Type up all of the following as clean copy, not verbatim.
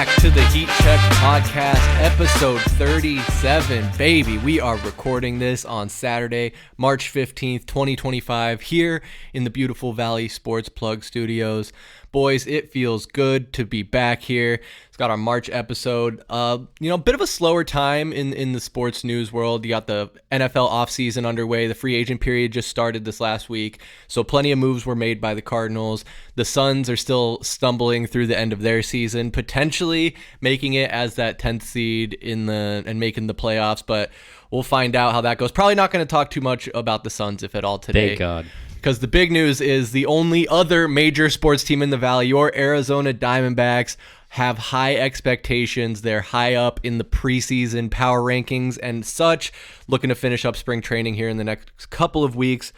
back to the Heat Check Podcast, episode 37. Baby, we are recording this on Saturday, March 15th, 2025, here in the beautiful Valley Sports Plug Studios. Boys, it feels good to be back here. It's got our March episode. A bit of a slower time in the sports news world. You got the NFL offseason underway. The free agent period just started this last week. So plenty of moves were made by the Cardinals. The Suns are still stumbling through the end of their season, potentially making it as that 10th seed and making the playoffs. But we'll find out how that goes. Probably not going to talk too much about the Suns, if at all, today. Thank God. Because the big news is the only other major sports team in the Valley, your Arizona Diamondbacks, have high expectations. They're high up in the preseason power rankings and such, looking to finish up spring training here in the next couple of weeks.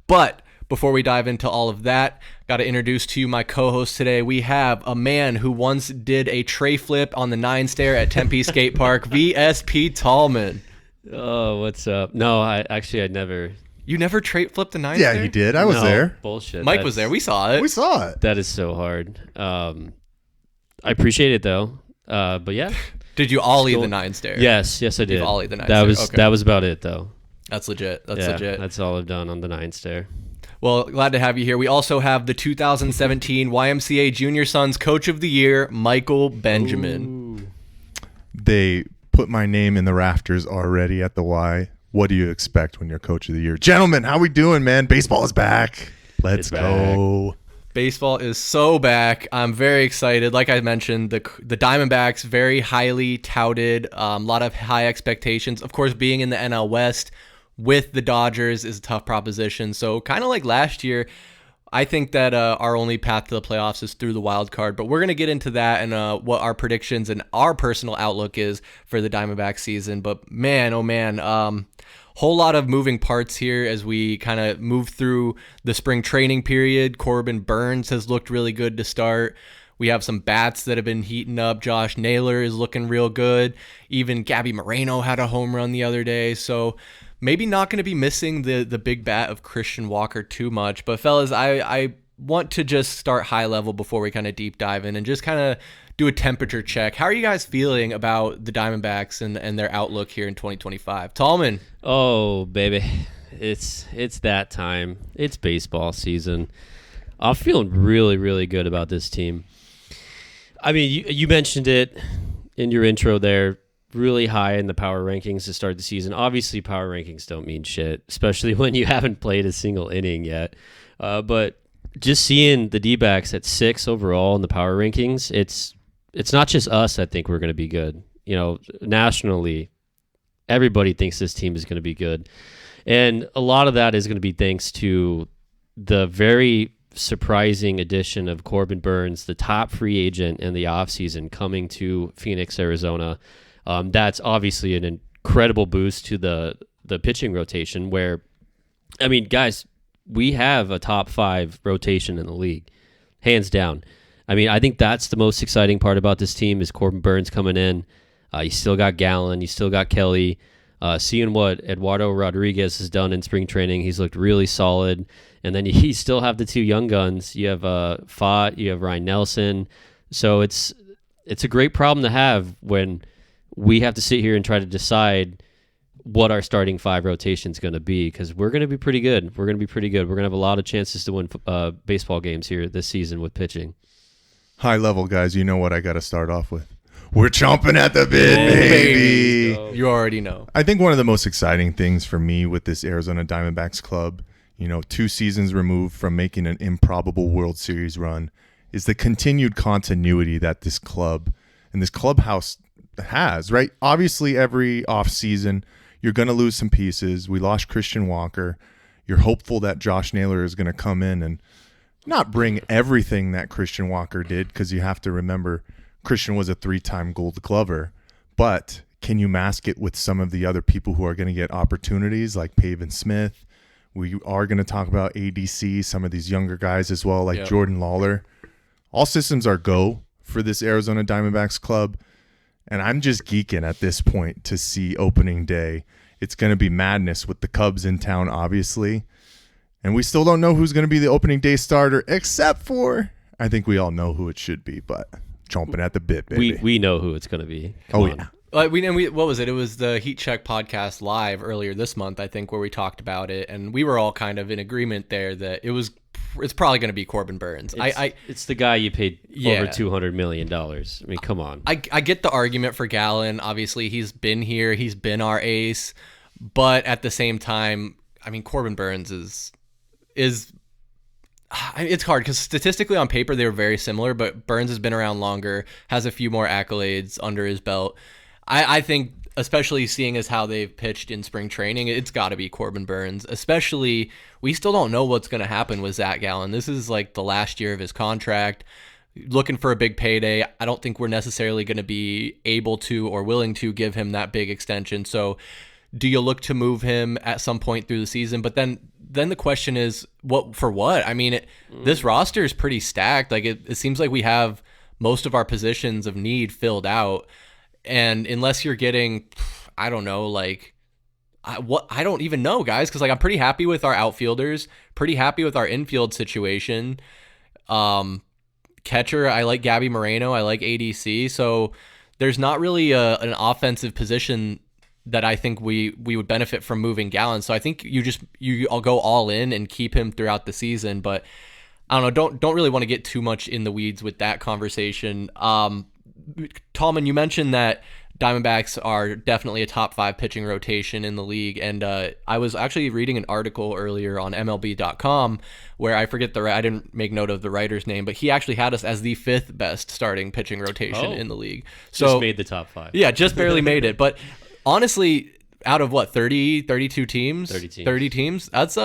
But before we dive into all of that, got to introduce to you my co-host today. We have a man who once did a Trey flip on the 9-stair at Tempe Skate Park, VSP Tallman. Oh, what's up? No, I never... You never Trey flipped the 9-stair? Yeah, he did. I was there. Bullshit. Mike was there. We saw it. We saw it. That is so hard. I appreciate it though. But yeah. Did you ollie the 9-stair? Yes, I did. You've ollied the 9-stair. That was about it though. That's legit. That's legit. That's all I've done on the 9-stair. Well, glad to have you here. We also have the 2017 YMCA Junior Sons Coach of the Year, Michael Benjamin. Ooh. They put my name in the rafters already at the Y. What do you expect when you're Coach of the Year? Gentlemen, how we doing, man? Baseball is back. Let's go. Baseball is so back. I'm very excited. Like I mentioned, the Diamondbacks, very highly touted, a lot of high expectations. Of course, being in the NL West with the Dodgers is a tough proposition. So kind of like last year, I think that our only path to the playoffs is through the wild card. But we're going to get into that and what our predictions and our personal outlook is for the Diamondback season. But man, oh man, whole lot of moving parts here as we kind of move through the spring training period. Corbin Burnes has looked really good to start. We have some bats that have been heating up. Josh Naylor is looking real good. Even Gabby Moreno had a home run the other day. So maybe not going to be missing the big bat of Christian Walker too much. But fellas, I want to just start high level before we kind of deep dive in and just kind of do a temperature check. How are you guys feeling about the Diamondbacks and their outlook here in 2025? Tallman. Oh, baby. It's that time. It's baseball season. I'm feeling really, really good about this team. I mean, you mentioned it in your intro there. Really high in the power rankings to start the season. Obviously, power rankings don't mean shit, especially when you haven't played a single inning yet. But just seeing the D-backs at 6 overall in the power rankings, it's not just us that think we're going to be good. Nationally, everybody thinks this team is going to be good. And a lot of that is going to be thanks to the very surprising addition of Corbin Burnes, the top free agent in the offseason, coming to Phoenix, Arizona. That's obviously an incredible boost to the pitching rotation where, I mean, guys, we have a top 5 rotation in the league, hands down. I mean, I think that's the most exciting part about this team is Corbin Burnes coming in. You still got Gallen, you still got Kelly. Seeing what Eduardo Rodriguez has done in spring training, he's looked really solid. And then you still have the 2 young guns. You have Fott, you have Ryan Nelson. So it's a great problem to have when we have to sit here and try to decide what our starting 5 rotation is going to be because we're going to be pretty good. We're going to have a lot of chances to win baseball games here this season with pitching. High level, guys, you know what I got to start off with. We're chomping at the bit, baby. You already know. I think one of the most exciting things for me with this Arizona Diamondbacks club, 2 seasons removed from making an improbable World Series run, is the continued continuity that this club and this clubhouse has, right? Obviously, every offseason, you're going to lose some pieces. We lost Christian Walker. You're hopeful that Josh Naylor is going to come in and not bring everything that Christian Walker did because you have to remember Christian was a 3-time Gold Glover. But can you mask it with some of the other people who are going to get opportunities like Pavin Smith? We are going to talk about ADC, some of these younger guys as well, like Jordan Lawler. All systems are go for this Arizona Diamondbacks club. And I'm just geeking at this point to see opening day. It's going to be madness with the Cubs in town, obviously. And we still don't know who's going to be the opening day starter, except for, I think we all know who it should be, but chomping at the bit, baby. We know who it's going to be. Come on. Yeah. What was it? It was the Heat Check podcast live earlier this month, I think, where we talked about it, and we were all kind of in agreement there that it's probably going to be Corbin Burns. It's the guy you paid over $200 million. I mean, come on. I get the argument for Gallen. Obviously, he's been here. He's been our ace. But at the same time, I mean, Corbin Burns is it's hard because statistically on paper they were very similar, but Burns has been around longer, has a few more accolades under his belt. I think, especially seeing as how they've pitched in spring training, it's got to be Corbin Burns. Especially, we still don't know what's going to happen with Zach Gallen. This is like the last year of his contract. Looking for a big payday. I don't think we're necessarily going to be able to or willing to give him that big extension. So do you look to move him at some point through the season? But then the question is, what for what? I mean, this roster is pretty stacked. Like it seems like we have most of our positions of need filled out. And unless you're getting, I don't know, like I don't even know, guys, because like I'm pretty happy with our outfielders, pretty happy with our infield situation. Catcher, I like Gabby Moreno, I like ADC. So there's not really an offensive position that I think we would benefit from moving Gallen. So I think I'll go all in and keep him throughout the season. But I don't know, don't really want to get too much in the weeds with that conversation. Tallman, you mentioned that Diamondbacks are definitely a top 5 pitching rotation in the league, and I was actually reading an article earlier on MLB.com where I didn't make note of the writer's name, but he actually had us as the 5th best starting pitching rotation in the league. So just made the top 5. Yeah, just barely made it. But honestly, out of what, 32 teams? 30 teams. That's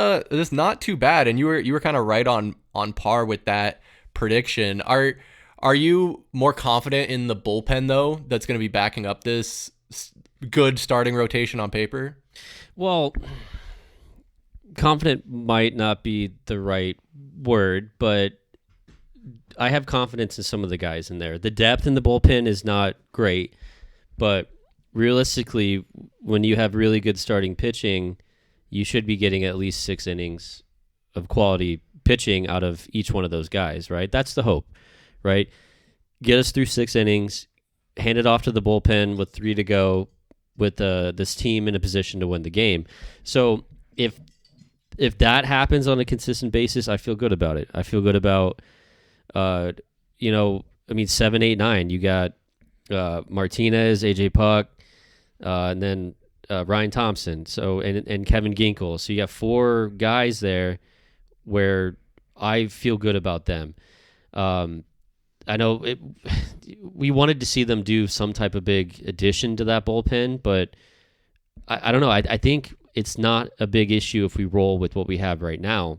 not too bad, and you were kind of right on par with that prediction. Are you more confident in the bullpen, though, that's going to be backing up this good starting rotation on paper? Well, confident might not be the right word, but I have confidence in some of the guys in there. The depth in the bullpen is not great, but realistically, when you have really good starting pitching, you should be getting at least 6 innings of quality pitching out of each one of those guys, right? That's the hope. Right? Get us through 6 innings, hand it off to the bullpen with 3 to go, with this team in a position to win the game. So if that happens on a consistent basis, I feel good about it. I feel good about, 7, 8, 9. You got Martinez, AJ Puck, and then Ryan Thompson. So and Kevin Ginkel. So you got 4 guys there where I feel good about them. I know we wanted to see them do some type of big addition to that bullpen, but I don't know. I think it's not a big issue if we roll with what we have right now,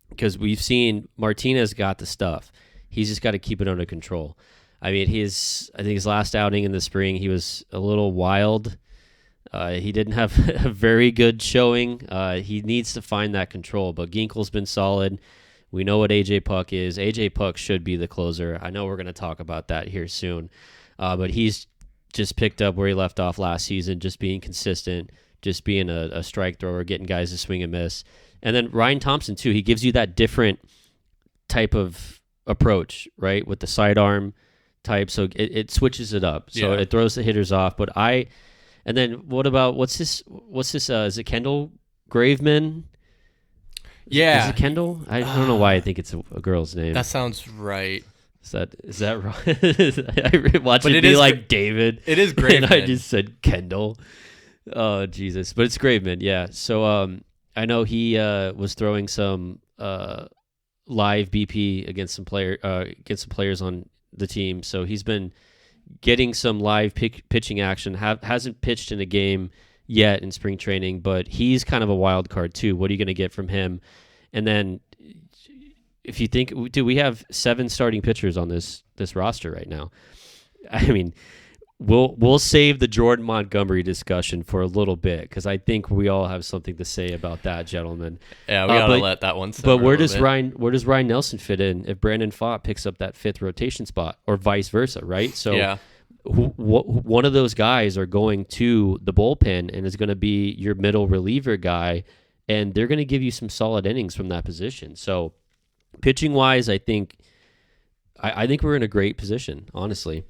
because we've seen Martinez got the stuff. He's just got to keep it under control. I mean, I think his last outing in the spring, he was a little wild. He didn't have a very good showing. He needs to find that control, but Ginkel's been solid. We know what AJ Puck is. AJ Puck should be the closer. I know we're going to talk about that here soon. But he's just picked up where he left off last season, just being consistent, just being a strike thrower, getting guys to swing and miss. And then Ryan Thompson, too. He gives you that different type of approach, right, with the sidearm type. So it switches it up. So it throws the hitters off. And then what about, what's this? Is it Kendall Graveman? Yeah. Is it Kendall? I don't know why I think it's a girl's name. That sounds right. Is that wrong? I watched it be like David. It is Graveman. And I just said Kendall. Oh, Jesus. But it's Graveman, yeah. So I know he was throwing some live BP against some players on the team. So he's been getting some live pitching action. Hasn't pitched in a game yet in spring training, but he's kind of a wild card too. What are you going to get from him? And then if you think, we have 7 starting pitchers on this roster right now. I mean, we'll save the Jordan Montgomery discussion for a little bit, because I think we all have something to say about that, gentlemen. Yeah, we gotta let that one. But where does Ryan Nelson fit in if Brandon Pfaadt picks up that 5th rotation spot, or vice versa, right? So yeah. One of those guys are going to the bullpen and is going to be your middle reliever guy, and they're going to give you some solid innings from that position. So pitching wise, I think I think we're in a great position, honestly.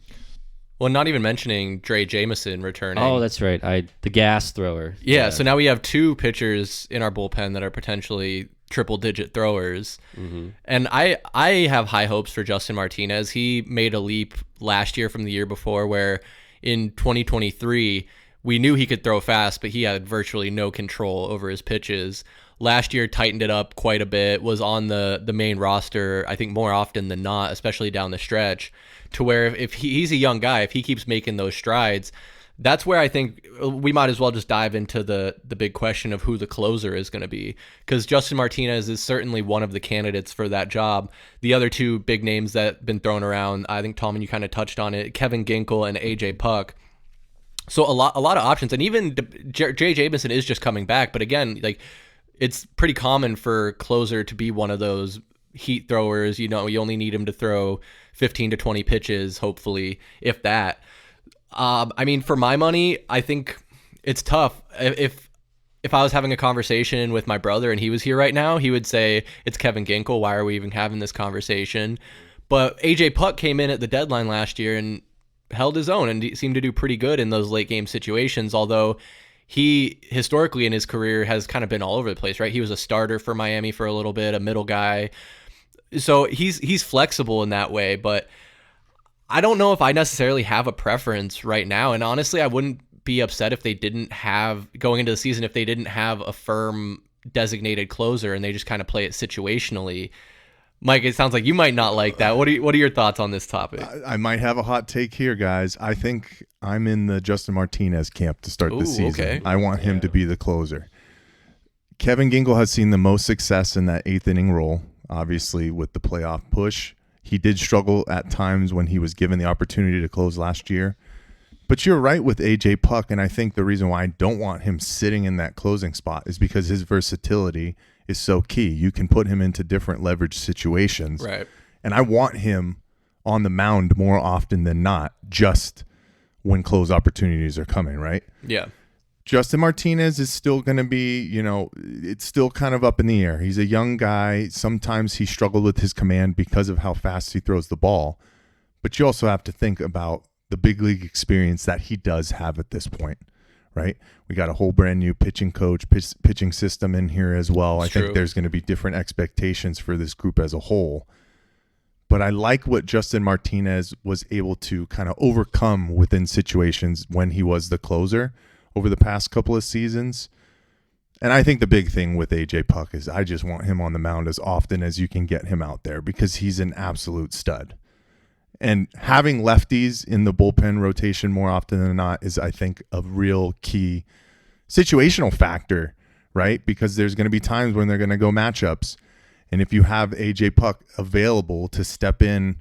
Well, not even mentioning Trey Jameson returning. Oh, that's right. The gas thrower. Yeah, so now we have 2 pitchers in our bullpen that are potentially triple-digit throwers. Mm-hmm. And I have high hopes for Justin Martinez. He made a leap last year from the year before, where in 2023, we knew he could throw fast, but he had virtually no control over his pitches. Last year, tightened it up quite a bit, was on the main roster, I think more often than not, especially down the stretch, to where if he's a young guy, if he keeps making those strides, that's where I think we might as well just dive into the big question of who the closer is going to be, because Justin Martinez is certainly one of the candidates for that job. The other 2 big names that have been thrown around, I think, Tallman, you kind of touched on it, Kevin Ginkel and AJ Puck. So a lot of options, and even Jay Jameson is just coming back, but again, like, it's pretty common for closer to be one of those heat throwers. You only need him to throw 15 to 20 pitches, hopefully, if that. I mean, for my money, I think it's tough. If I was having a conversation with my brother and he was here right now, he would say it's Kevin Ginkel. Why are we even having this conversation? But AJ Puck came in at the deadline last year and held his own and seemed to do pretty good in those late game situations, although he historically in his career has kind of been all over the place, right? He was a starter for Miami for a little bit, a middle guy. So he's flexible in that way, but I don't know if I necessarily have a preference right now. And honestly, I wouldn't be upset if they didn't have, going into the season, if they didn't have a firm designated closer and they just kind of play it situationally. Mike, it sounds like you might not like that. What are your thoughts on this topic? I might have a hot take here, guys. I think I'm in the Justin Martinez camp to start the season. Okay. I want him to be the closer. Kevin Ginkel has seen the most success in that 8th inning role, obviously with the playoff push. He did struggle at times when he was given the opportunity to close last year. But you're right with AJ Puck, and I think the reason why I don't want him sitting in that closing spot is because his versatility is so key. You can put him into different leverage situations. Right. And I want him on the mound more often than not, just when close opportunities are coming, right? Yeah. Justin Martinez is still going to be, it's still kind of up in the air. He's a young guy. Sometimes he struggled with his command because of how fast he throws the ball. But you also have to think about the big league experience that he does have at this point, right? We got a whole brand new pitching coach, pitching system in here as well. I think there's going to be different expectations for this group as a whole. But I like what Justin Martinez was able to kind of overcome within situations when he was the closer over the past couple of seasons. And I think the big thing with AJ Puck is I just want him on the mound as often as you can get him out there because he's an absolute stud. And having lefties in the bullpen rotation more often than not is, I think, a real key situational factor, right? Because there's going to be times when they're going to go matchups. And if you have AJ Puck available to step in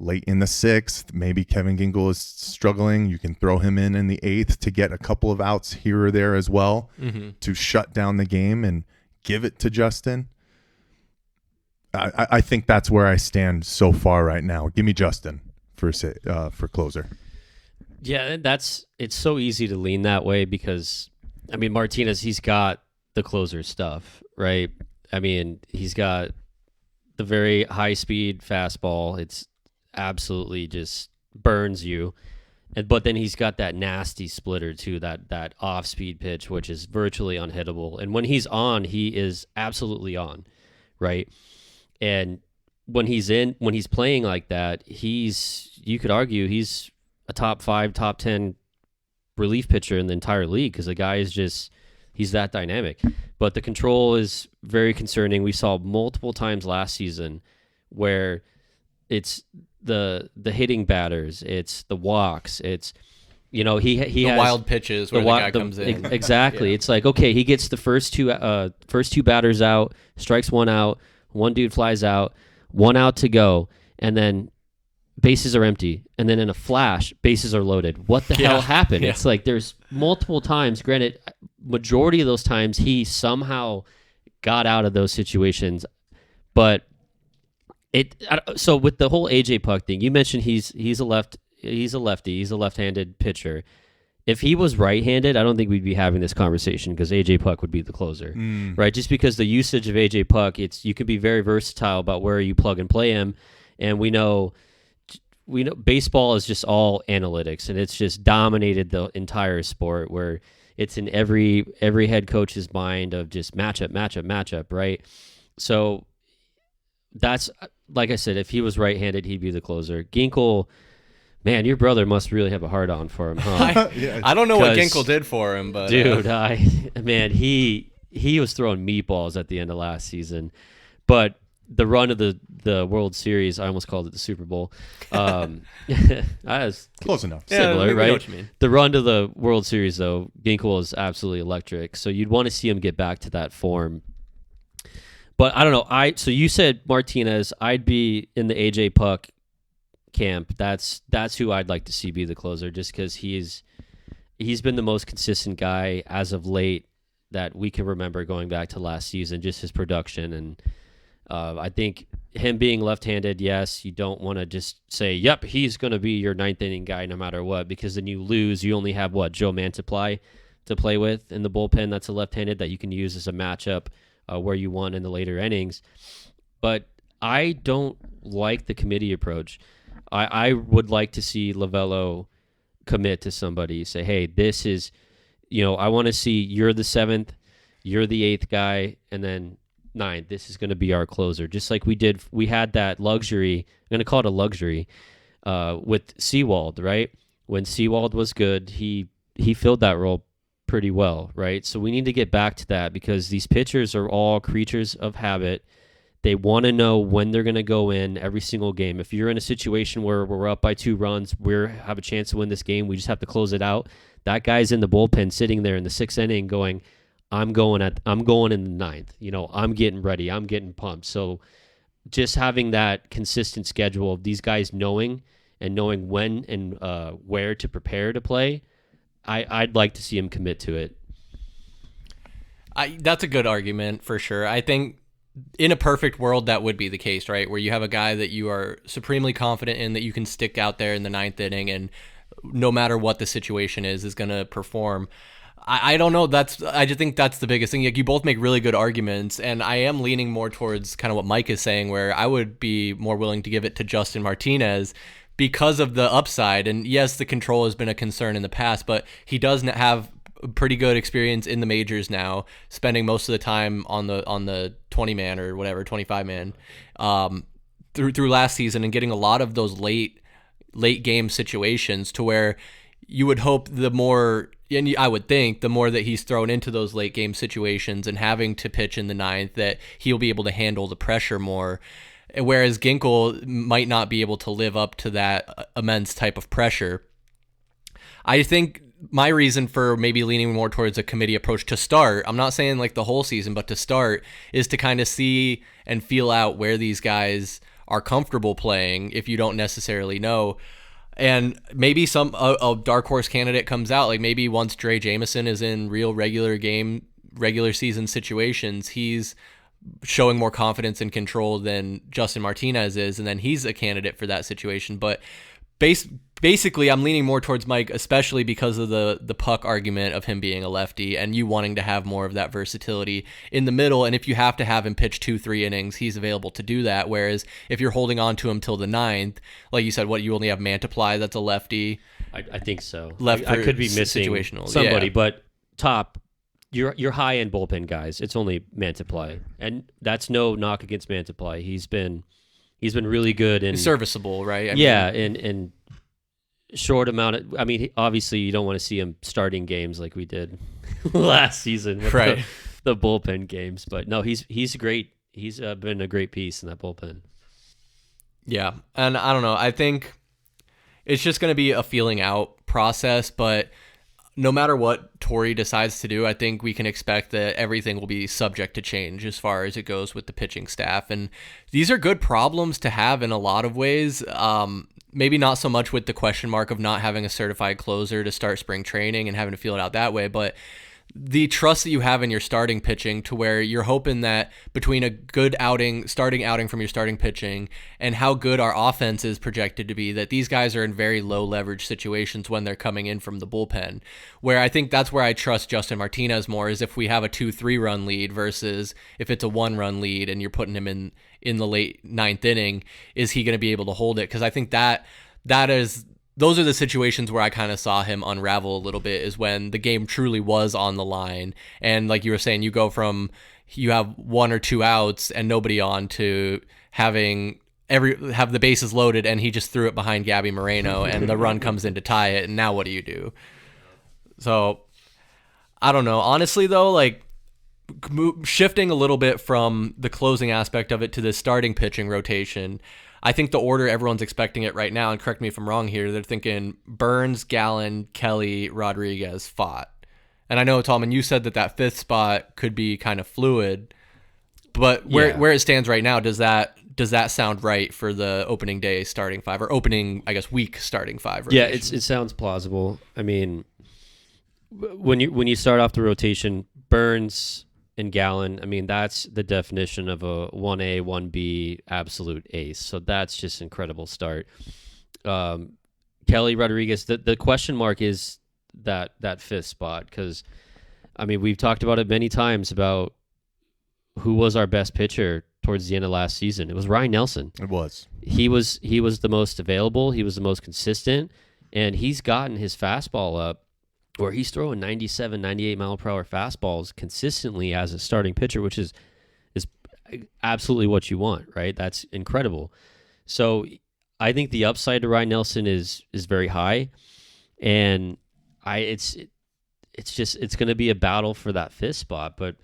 late in the 6th, maybe Kevin Ginkel is struggling, you can throw him in the 8th to get a couple of outs here or there as well to shut down the game and give it to Justin. I think that's where I stand so far right now. Give me Justin for closer. Yeah, it's so easy to lean that way because, I mean, Martinez, he's got the closer stuff, right? I mean, he's got the very high-speed fastball. It's absolutely just burns you. But then he's got that nasty splitter, too, that off-speed pitch, which is virtually unhittable. And when he's on, he is absolutely on, right? And when he's playing like that, you could argue he's a top 5, top 10 relief pitcher in the entire league because the guy is he's that dynamic. But the control is very concerning. We saw multiple times last season where it's the hitting batters, it's the walks, it's he has wild pitches where the guy comes in. Exactly. Yeah. It's like, okay, he gets the first two batters out, strikes one out. One dude flies out, 1 out to go, and then bases are empty. And then in a flash, bases are loaded. What the hell happened? Yeah. It's like there's multiple times, granted, majority of those times he somehow got out of those situations. But so with the whole AJ Puck thing, you mentioned he's a lefty, he's a left-handed pitcher. If he was right-handed, I don't think we'd be having this conversation because AJ Puck would be the closer, right? Just because the usage of AJ Puck, you can be very versatile about where you plug and play him. And we know baseball is just all analytics, and it's just dominated the entire sport, where it's in every head coach's mind of just matchup, right? So that's, like I said, if he was right-handed, he'd be the closer. Ginkel, man, your brother must really have a hard-on for him, huh? I don't know what Ginkel did for him, but dude, he was throwing meatballs at the end of last season, but the run of the World Series, I almost called it the Super Bowl. I was Close enough. Similar, we right? know what you mean. The run to the World Series, though, Ginkel is absolutely electric. So you'd want to see him get back to that form. But I don't know. So you said Martinez. I'd be in the AJ Puck camp. That's who I'd like to see be the closer, just because he's been the most consistent guy as of late that we can remember going back to last season. Just his production, and I think him being left-handed, yes, you don't want to just say, yep, he's going to be your ninth inning guy no matter what, because then you lose. You only have Joe Mantiply to play with in the bullpen. That's a left-handed that you can use as a matchup where you want in the later innings. But I don't like the committee approach. I would like to see Lovello commit to somebody, say, hey, this is, I want to see you're the seventh, you're the eighth guy, and then ninth, this is going to be our closer. Just like we had that luxury, I'm going to call it a luxury, with Sewald, right? When Sewald was good, he filled that role pretty well, right? So we need to get back to that, because these pitchers are all creatures of habit. They want to know when they're going to go in every single game. If you're in a situation where we're up by 2 runs, we have a chance to win this game, we just have to close it out. That guy's in the bullpen sitting there in the 6th inning going, I'm going in the 9th. I'm getting ready. I'm getting pumped. So just having that consistent schedule of these guys knowing when and where to prepare to play, I'd like to see him commit to it. That's a good argument for sure. I think in a perfect world, that would be the case, right? Where you have a guy that you are supremely confident in, that you can stick out there in the 9th inning, and no matter what the situation is going to perform. I don't know. I just think that's the biggest thing. Like, you both make really good arguments, and I am leaning more towards kind of what Mike is saying, where I would be more willing to give it to Justin Martinez because of the upside. And yes, the control has been a concern in the past, but he does have pretty good experience in the majors now, spending most of the time on the 20-man or whatever, 25-man through last season, and getting a lot of those late game situations, to where you would hope and I would think the more that he's thrown into those late game situations and having to pitch in the 9th, that he'll be able to handle the pressure more. Whereas Ginkel might not be able to live up to that immense type of pressure. I think my reason for maybe leaning more towards a committee approach to start, I'm not saying like the whole season, but to start, is to kind of see and feel out where these guys are comfortable playing if you don't necessarily know. And maybe a dark horse candidate comes out, like maybe once Trey Jameson is in real regular season situations, he's showing more confidence and control than Justin Martinez is, and then he's a candidate for that situation. But basically, I'm leaning more towards Mike, especially because of the puck argument of him being a lefty and you wanting to have more of that versatility in the middle. And if you have to have him pitch 2-3 innings, he's available to do that. Whereas if you're holding on to him till the 9th, like you said, you only have Mantiply, that's a lefty. I think so. I could be missing somebody, but top, your high end bullpen guys, it's only Mantiply, and that's no knock against Mantiply. He's been really good and serviceable, right? And short amount of, obviously you don't want to see him starting games like we did last season with right. the bullpen games, but no, he's great. He's been a great piece in that bullpen. Yeah, and I don't know. I think it's just going to be a feeling out process, but no matter what Torey decides to do, I think we can expect that everything will be subject to change as far as it goes with the pitching staff. And these are good problems to have in a lot of ways. Maybe not so much with the question mark of not having a certified closer to start spring training and having to feel it out that way, but the trust that you have in your starting pitching, to where you're hoping that between a good starting outing from your starting pitching and how good our offense is projected to be, that these guys are in very low leverage situations when they're coming in from the bullpen. Where I think that's where I trust Justin Martinez more, is if we have a 2-3 run lead versus if it's a 1-run lead and you're putting him in the late 9th inning, is he going to be able to hold it? Because I think those are the situations where I kind of saw him unravel a little bit, is when the game truly was on the line. And like you were saying, you have 1 or 2 outs and nobody on, to have the bases loaded, and he just threw it behind Gabby Moreno and the run comes in to tie it. And now what do? So I don't know. Honestly though, like shifting a little bit from the closing aspect of it to the starting pitching rotation, I think the order everyone's expecting it right now, and correct me if I'm wrong here, they're thinking Burns, Gallen, Kelly, Rodriguez, Fott. And I know, Tallman, you said that 5th spot could be kind of fluid, but where it stands right now, does that sound right for the opening day starting 5, or opening, I guess, week starting 5 rotation? Yeah, it sounds plausible. I mean, when you start off the rotation, Burns and Gallen, I mean, that's the definition of a 1A, 1B absolute ace. So that's just incredible start. Kelly, Rodriguez, the question mark is that 5th spot, because, I mean, we've talked about it many times about who was our best pitcher towards the end of last season. It was Ryan Nelson. It was. He was the most available. He was the most consistent, and he's gotten his fastball up, where he's throwing 97, 98 mile per hour fastballs consistently as a starting pitcher, which is absolutely what you want, right? That's incredible. So I think the upside to Ryan Nelson is very high, and it's going to be a battle for that 5th spot. But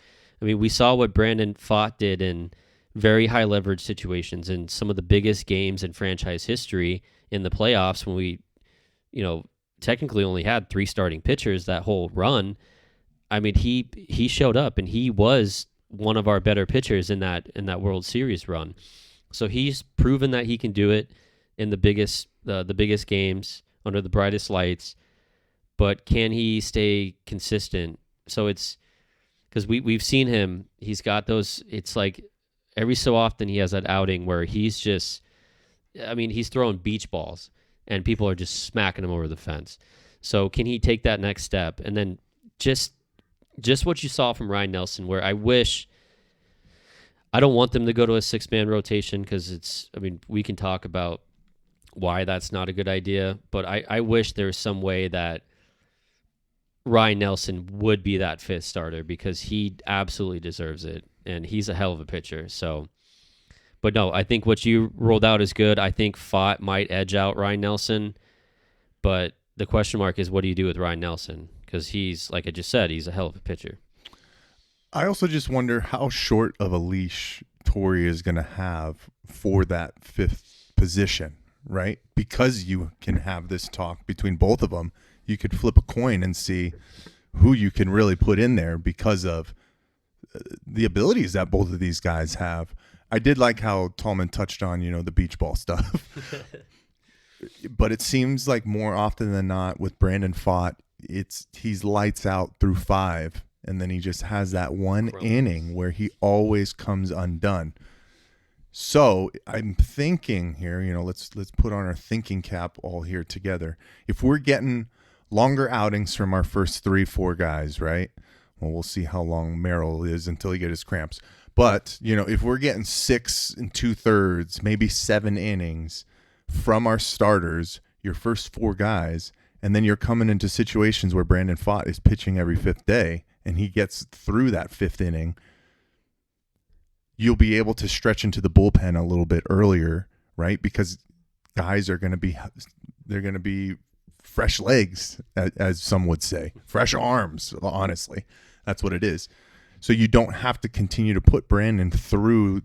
I mean, we saw what Brandon Pfaadt did in very high leverage situations in some of the biggest games in franchise history in the playoffs, when we, technically only had 3 starting pitchers that whole run. I mean, he showed up, and he was one of our better pitchers in that World Series run. So he's proven that he can do it in the biggest games under the brightest lights. But can he stay consistent? So it's because we've seen him. He's got those. It's like every so often he has that outing where he's throwing beach balls, and people are just smacking him over the fence. So can he take that next step? And then just what you saw from Ryan Nelson, where I don't want them to go to a 6-man rotation, because we can talk about why that's not a good idea, but I wish there was some way that Ryan Nelson would be that 5th starter, because he absolutely deserves it, and he's a hell of a pitcher. So, but no, I think what you rolled out is good. I think Pfaadt might edge out Ryan Nelson, but the question mark is, what do you do with Ryan Nelson? Because he's, like I just said, he's a hell of a pitcher. I also just wonder how short of a leash Torrey is going to have for that 5th position, right? Because you can have this talk between both of them. You could flip a coin and see who you can really put in there because of the abilities that both of these guys have. I did like how Tallman touched on, the beach ball stuff. But it seems like more often than not with Brandon Pfaadt, he's lights out through 5, and then he just has that one inning where he always comes undone. So I'm thinking here, let's put on our thinking cap all here together. If we're getting longer outings from our first 3-4 guys, right? Well, we'll see how long Merrill is until he gets his cramps. But, if we're getting 6 2/3, maybe 7 innings from our starters, your first 4 guys, and then you're coming into situations where Brandon Pfaadt is pitching every 5th day, and he gets through that 5th inning, you'll be able to stretch into the bullpen a little bit earlier, right? Because guys are going to be fresh legs, as some would say, fresh arms. Honestly, that's what it is. So you don't have to continue to put Brandon through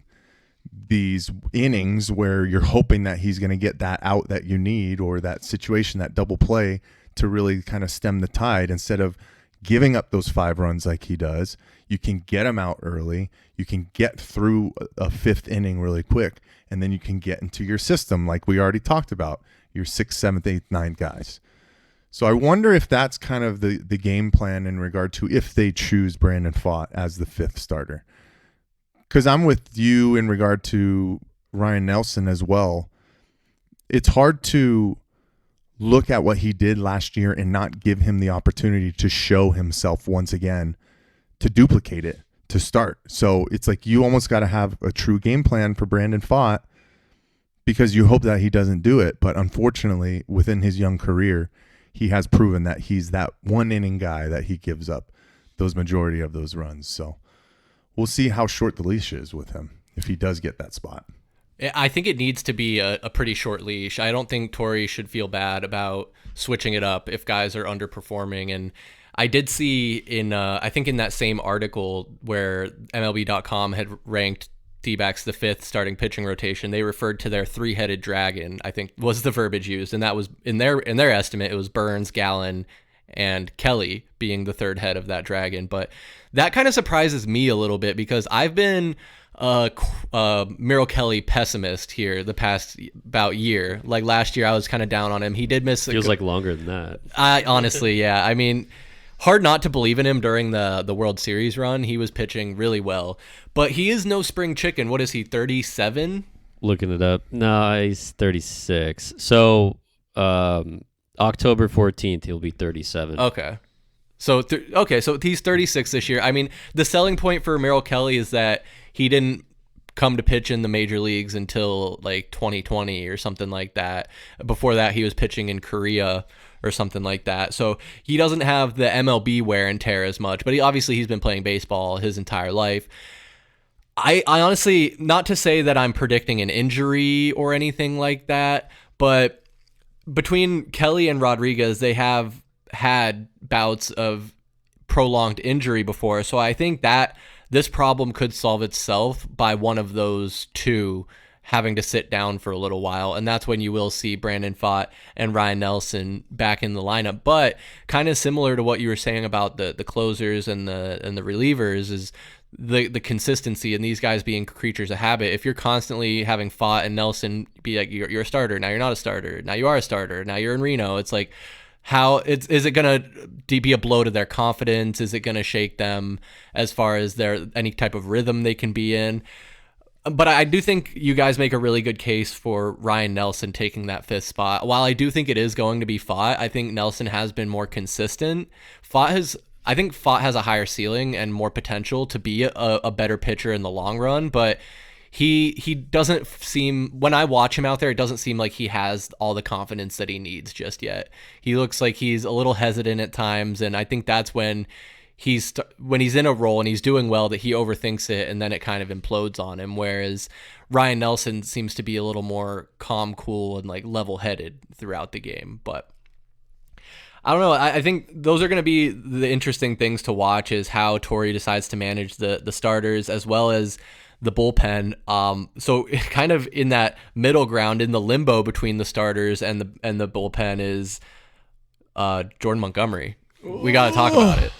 these innings where you're hoping that he's going to get that out that you need, or that situation, that double play, to really kind of stem the tide. Instead of giving up those 5 runs like he does, you can get him out early. You can get through a 5th inning really quick, and then you can get into your system like we already talked about, your 6th, 7th, 8th, 9th guys. So I wonder if that's kind of the game plan in regard to if they choose Brandon Pfaadt as the 5th starter. Because I'm with you in regard to Ryan Nelson as well. It's hard to look at what he did last year and not give him the opportunity to show himself once again, to duplicate it, to start. So it's like you almost got to have a true game plan for Brandon Pfaadt because you hope that he doesn't do it. But unfortunately, within his young career, he has proven that he's that one inning guy that he gives up those majority of those runs. So we'll see how short the leash is with him if he does get that spot. I think it needs to be a pretty short leash. I don't think Torrey should feel bad about switching it up if guys are underperforming. And I did see I think in that same article where MLB.com had ranked D-backs the 5th starting pitching rotation, they referred to their 3-headed dragon, I think was the verbiage used. And that was in their estimate, it was Burns, Gallen, and Kelly being the 3rd head of that dragon. But that kind of surprises me a little bit because I've been Merrill Kelly pessimist here the past about year. Like last year I was kind of down on him. He did miss feels like longer than that. I honestly, yeah. I mean, hard not to believe in him during the World Series run. He was pitching really well, but he is no spring chicken. What is he, 37? Looking it up. No, he's 36. So October 14th he'll be 37. Okay. So so he's 36 this year. I mean, the selling point for Merrill Kelly is that he didn't come to pitch in the major leagues until like 2020 or something like that. Before that, he was pitching in Korea or something like that. So he doesn't have the MLB wear and tear as much, but he's been playing baseball his entire life. I honestly, not to say that I'm predicting an injury or anything like that, but between Kelly and Rodriguez, they have had bouts of prolonged injury before. So I think that this problem could solve itself by one of those two having to sit down for a little while, and that's when you will see Brandon Pfaadt and Ryan Nelson back in the lineup. But kind of similar to what you were saying about the closers and the relievers is the consistency and these guys being creatures of habit. If you're constantly having Pfaadt and Nelson be like, you're a starter, now you're not a starter, now you are a starter, now you're in Reno, it's like, is it going to be a blow to their confidence? Is it going to shake them as far as any type of rhythm they can be in? But I do think you guys make a really good case for Ryan Nelson taking that 5th spot. While I do think it is going to be Pfaadt, I think Nelson has been more consistent. I think Pfaadt has a higher ceiling and more potential to be a better pitcher in the long run, but he doesn't seem, when I watch him out there, it doesn't seem like he has all the confidence that he needs just yet. He looks like he's a little hesitant at times, and I think that's when he's in a role and he's doing well that he overthinks it and then it kind of implodes on him, whereas Ryan Nelson seems to be a little more calm, cool, and like level-headed throughout the game. But I don't know. I think those are going to be the interesting things to watch, is how Torrey decides to manage the starters as well as the bullpen. So kind of in that middle ground, in the limbo between the starters and the bullpen, is Jordan Montgomery. We got to talk about it.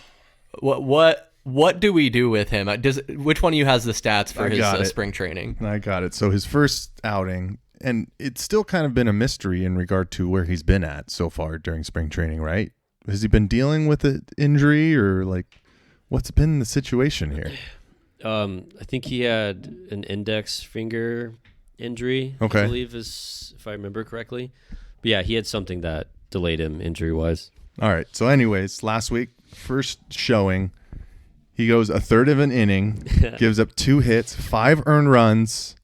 What do we do with him? Which one of you has the stats for his spring training? I got it. So his first outing, and it's still kind of been a mystery in regard to where he's been at so far during spring training, right? Has he been dealing with an injury, or like what's been the situation here? I think he had an index finger injury, okay, I believe, if I remember correctly. But yeah, he had something that delayed him injury-wise. All right. So anyways, last week, first showing, he goes a third of an inning, gives up 2 hits, 5 earned runs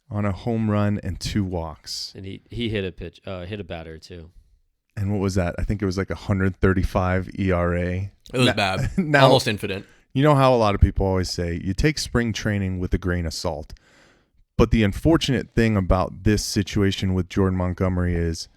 on a home run and 2 walks. And he hit a batter too. And what was that? I think it was like 135 ERA. It was bad. Almost infinite. You know how a lot of people always say, you take spring training with a grain of salt. But the unfortunate thing about this situation with Jordan Montgomery is,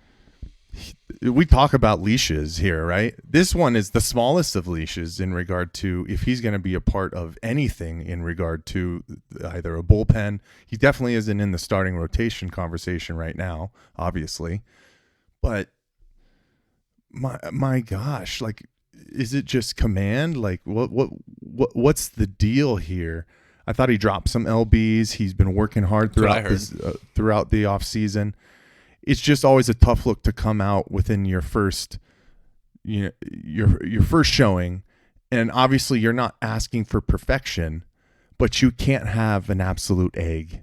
we talk about leashes here, right? This one is the smallest of leashes in regard to if he's going to be a part of anything in regard to either a bullpen. He definitely isn't in the starting rotation conversation right now, obviously. But my gosh, like, is it just command? Like, what's the deal here? I thought he dropped some LBs. He's been working hard throughout the off season. It's just always a tough look to come out within your first your first showing, and obviously you're not asking for perfection, but you can't have an absolute egg.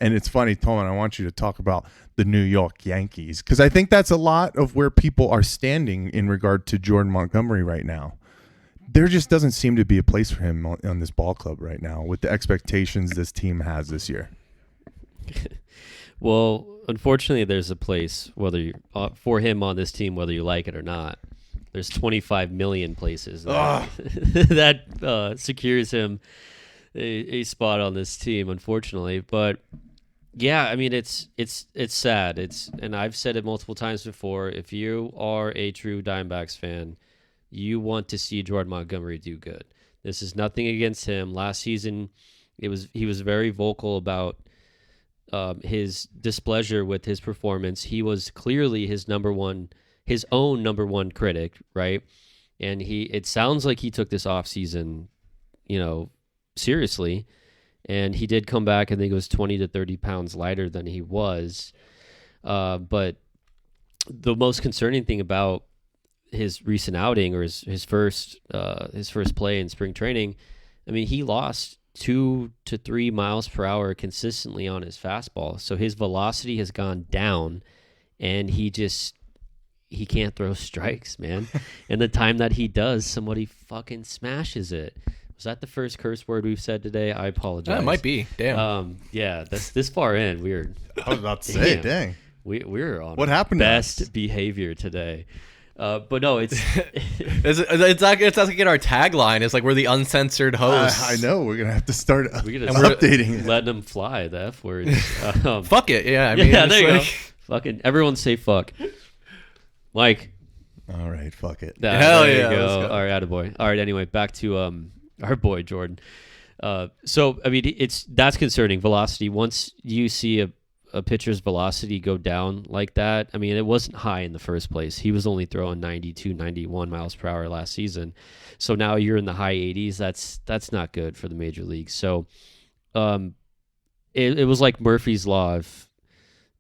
And it's funny, Tallman, I want you to talk about the New York Yankees, because I think that's a lot of where people are standing in regard to Jordan Montgomery right now. There just doesn't seem to be a place for him on this ball club right now with the expectations this team has this year. Well, unfortunately, there's a place for him on this team, whether you like it or not. There's 25 million places that secures him a spot on this team, unfortunately. But yeah, I mean, it's sad. And I've said it multiple times before. If you are a true Diamondbacks fan, you want to see Jordan Montgomery do good. This is nothing against him. Last season, he was very vocal about his displeasure with his performance. He was clearly his own number one critic, right? And it sounds like he took this offseason, seriously. And he did come back. I think it was 20 to 30 pounds lighter than he was. But the most concerning thing about his recent outing, or his first play in spring training, I mean, he lost 2 to 3 miles per hour consistently on his fastball. So his velocity has gone down, and he can't throw strikes, man. And the time that he does, somebody fucking smashes it. Was that the first curse word we've said today? I apologize. It might be. Damn. Yeah, that's this far in. I was about to say, dang. We're on what happened best behavior today. But no, it's it's like in our tagline. It's like we're the uncensored hosts. I know. We're gonna have to start updating it. Letting them fly, the F words. Fuck it. Yeah. I mean, there you go. Fucking everyone say fuck. Mike. All right. Fuck it. Hell there yeah. You go. All right, attaboy. All right. Anyway, back to our boy Jordan. So I mean, that's concerning. Velocity. Once you see a pitcher's velocity go down like that, I mean, it wasn't high in the first place. He was only throwing 92, 91 miles per hour last season. So now you're in the high 80s. That's not good for the major leagues. So it was like Murphy's Law.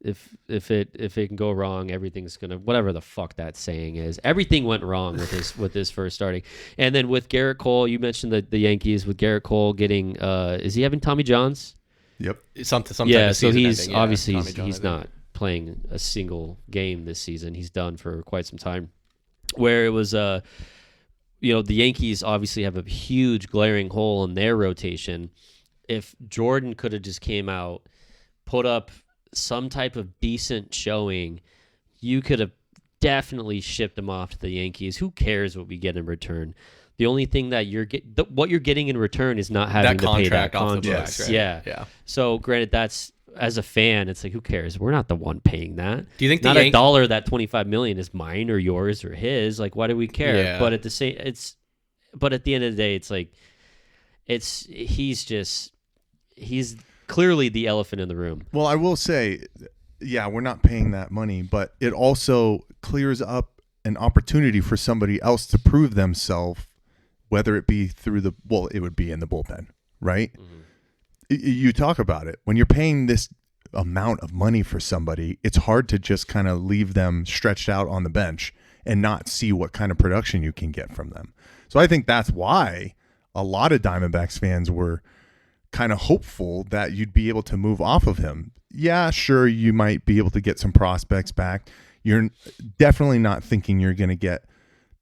If it can go wrong, everything's gonna, whatever the fuck that saying is. Everything went wrong with his first starting. And then with Garrett Cole, you mentioned the Yankees with Garrett Cole getting is he having Tommy John's? Yep. Something. Yeah, so he's obviously he's not playing a single game this season. He's done for quite some time. Where it was the Yankees obviously have a huge glaring hole in their rotation. If Jordan could have just came out, put up some type of decent showing, you could have definitely shipped him off to the Yankees. Who cares what we get in return? The only thing that what you're getting in return is not having to pay that contract. Right? Yeah. So granted, that's, as a fan, it's like, who cares? We're not the one paying that. Do you think not a dollar, that $25 million is mine or yours or his? Like, why do we care? Yeah. But at the end of the day, it's like, he's clearly the elephant in the room. Well, I will say, yeah, we're not paying that money, but it also clears up an opportunity for somebody else to prove themselves, whether it be it would be in the bullpen, right? Mm-hmm. You talk about it. When you're paying this amount of money for somebody, it's hard to just kind of leave them stretched out on the bench and not see what kind of production you can get from them. So I think that's why a lot of Diamondbacks fans were kind of hopeful that you'd be able to move off of him. Yeah, sure, you might be able to get some prospects back. You're definitely not thinking you're going to get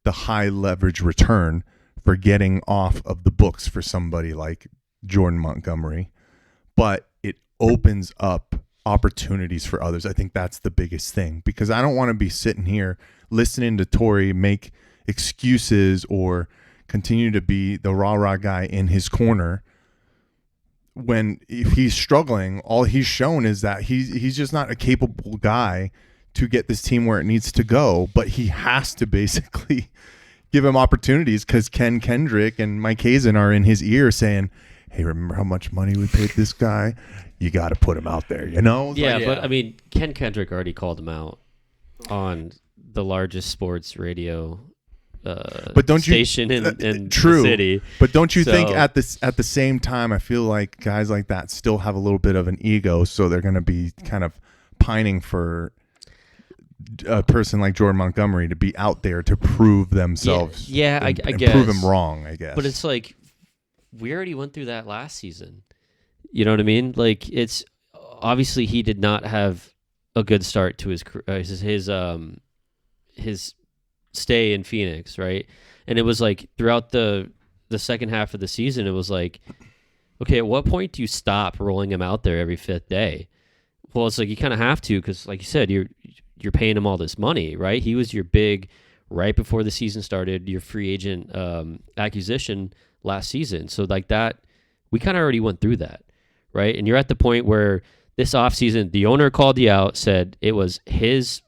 the high leverage return for getting off of the books for somebody like Jordan Montgomery, but it opens up opportunities for others. I think that's the biggest thing, because I don't want to be sitting here listening to Torrey make excuses or continue to be the rah-rah guy in his corner when, if he's struggling, all he's shown is that he's just not a capable guy to get this team where it needs to go. But he has to basically give him opportunities, because Ken Kendrick and Mike Hazen are in his ear saying, hey, remember how much money we paid this guy? You got to put him out there, Yeah, but I mean, Ken Kendrick already called him out on the largest sports radio station in the city. But don't you think at the same time, I feel like guys like that still have a little bit of an ego, so they're going to be kind of pining for a person like Jordan Montgomery to be out there to prove themselves. Yeah, I and guess. prove them wrong, I guess. But it's like, we already went through that last season. You know what I mean? Like, it's obviously he did not have a good start to his stay in Phoenix, right? And it was like throughout the second half of the season, it was like, okay, at what point do you stop rolling him out there every fifth day? Well, it's like you kind of have to, because like you said, you're paying him all this money, right? He was your big, right before the season started, your free agent acquisition last season. So like that, we kind of already went through that, right? And you're at the point where this offseason, the owner called you out, said it was his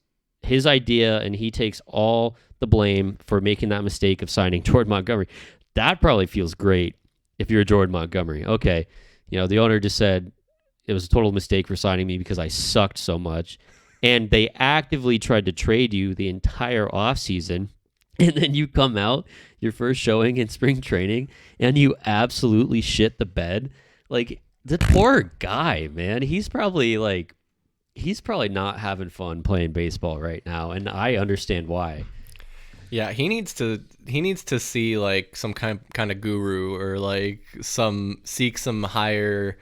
idea, and he takes all the blame for making that mistake of signing Jordan Montgomery. That probably feels great if you're Jordan Montgomery. Okay, the owner just said it was a total mistake for signing me because I sucked so much. And they actively tried to trade you the entire offseason. And then you come out, your first showing in spring training, and you absolutely shit the bed. Like, the poor guy, man. He's probably not having fun playing baseball right now. And I understand why. Yeah, he needs to see like some kind of guru, or like seek some higher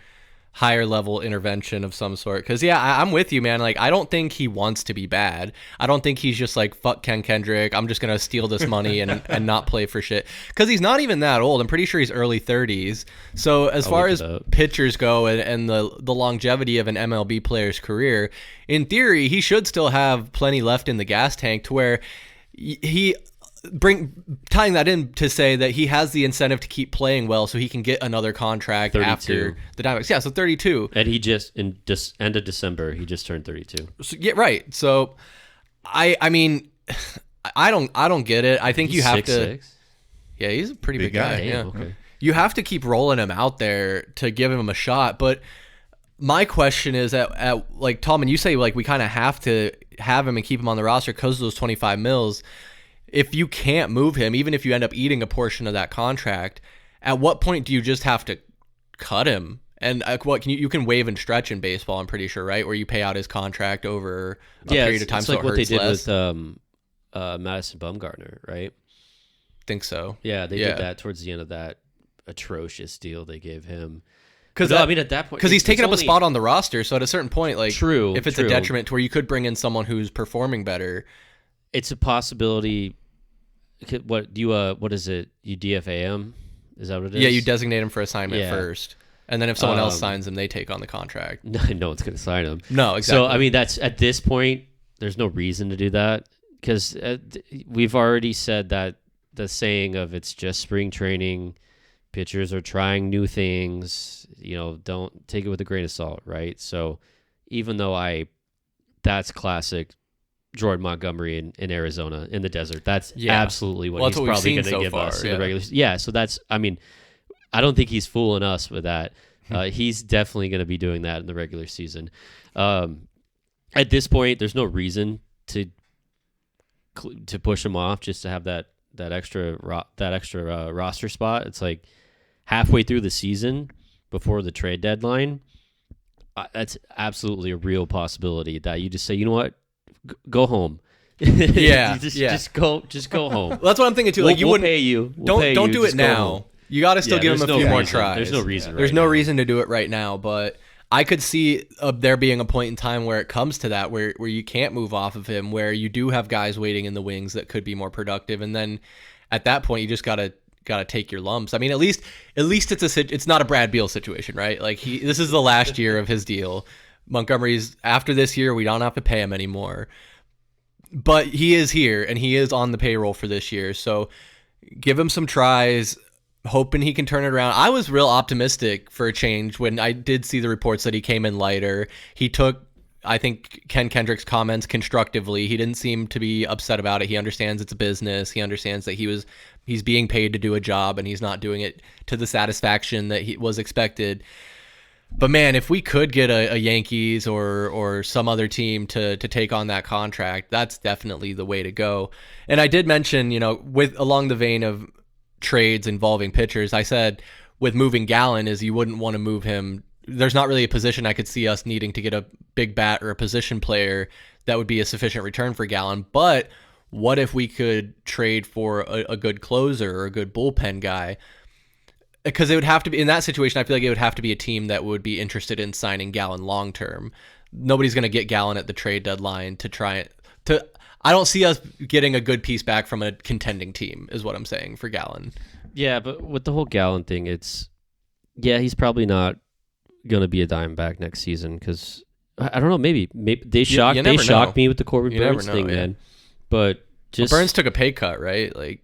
level intervention of some sort. Because I'm with you, man. Like, I don't think he wants to be bad. I don't think he's just like, fuck Ken Kendrick, I'm just gonna steal this money and not play for shit. Because he's not even that old. I'm pretty sure he's early 30s. So as far as pitchers go and the longevity of an MLB player's career, in theory he should still have plenty left in the gas tank to where tying that in to say that he has the incentive to keep playing well so he can get another contract 32. After the Diamondbacks. Yeah, so 32. And he just, end of December, he just turned 32. So, yeah, right. So I mean, I don't get it. I think you have 6'6". Yeah, he's a pretty big guy. Damn, yeah. okay. You have to keep rolling him out there to give him a shot. But my question is at like Tallman, you say like we kind of have to have him and keep him on the roster because of those 25 mils. If you can't move him, even if you end up eating a portion of that contract, at what point do you just have to cut him? And you can waive and stretch in baseball, I'm pretty sure, right? Where you pay out his contract over a period of time. It's so like what they did less. with Madison Bumgarner, right? Think so. Yeah, they did that towards the end of that atrocious deal they gave him. Because I mean, at that point, because he's taking up a spot on the roster, so at a certain point, like, if it's a detriment to where you could bring in someone who's performing better, it's a possibility. What is it? You DFA him? Is that what it is? Yeah, you designate him for assignment first, and then if someone else signs him, they take on the contract. No one's going to sign him. No, exactly. So I mean, that's at this point, there's no reason to do that because we've already said that the saying of it's just spring training. Pitchers are trying new things, don't take it with a grain of salt, right? So even though that's classic Jordan Montgomery in Arizona, in the desert, that's absolutely what he's probably going to give us in the regular season. Yeah, so I don't think he's fooling us with that. He's definitely going to be doing that in the regular season. At this point, there's no reason to push him off just to have that extra roster spot. It's like halfway through the season before the trade deadline, that's absolutely a real possibility that you just say, you know what, go home. Just go home. Well, that's what I'm thinking too. Like, we'll pay you. Don't do it now. You got to still give him a few more tries. There's no reason. There's no reason to do it right now, but I could see there being a point in time where it comes to that, where you can't move off of him, where you do have guys waiting in the wings that could be more productive, and then at that point you just gotta take your lumps. I mean, at least it's not a Brad Beal situation, right? Like, this is the last year of his deal. Montgomery's after this year, we don't have to pay him anymore, but he is here and he is on the payroll for this year, so give him some tries. Hoping he can turn it around. I was real optimistic for a change when I did see the reports that he came in lighter. He took, I think, Ken Kendrick's comments constructively. He didn't seem to be upset about it. He understands it's a business. He understands that he's being paid to do a job and he's not doing it to the satisfaction that he was expected. But man, if we could get a Yankees or some other team to take on that contract, that's definitely the way to go. And I did mention, along the vein of trades involving pitchers, I said with moving Gallen is you wouldn't want to move him. There's not really a position I could see us needing to get a big bat or a position player that would be a sufficient return for Gallen. But what if we could trade for a good closer or a good bullpen guy? Because it would have to be, in that situation, I feel like it would have to be a team that would be interested in signing Gallen long term. Nobody's going to get Gallen at the trade deadline to try to. I don't see us getting a good piece back from a contending team, is what I'm saying for Gallen. Yeah, but with the whole Gallen thing, he's probably not going to be a Diamondback next season because I don't know. Maybe they shocked me with the Corbin Burns thing, man. But Burns took a pay cut, right? Like,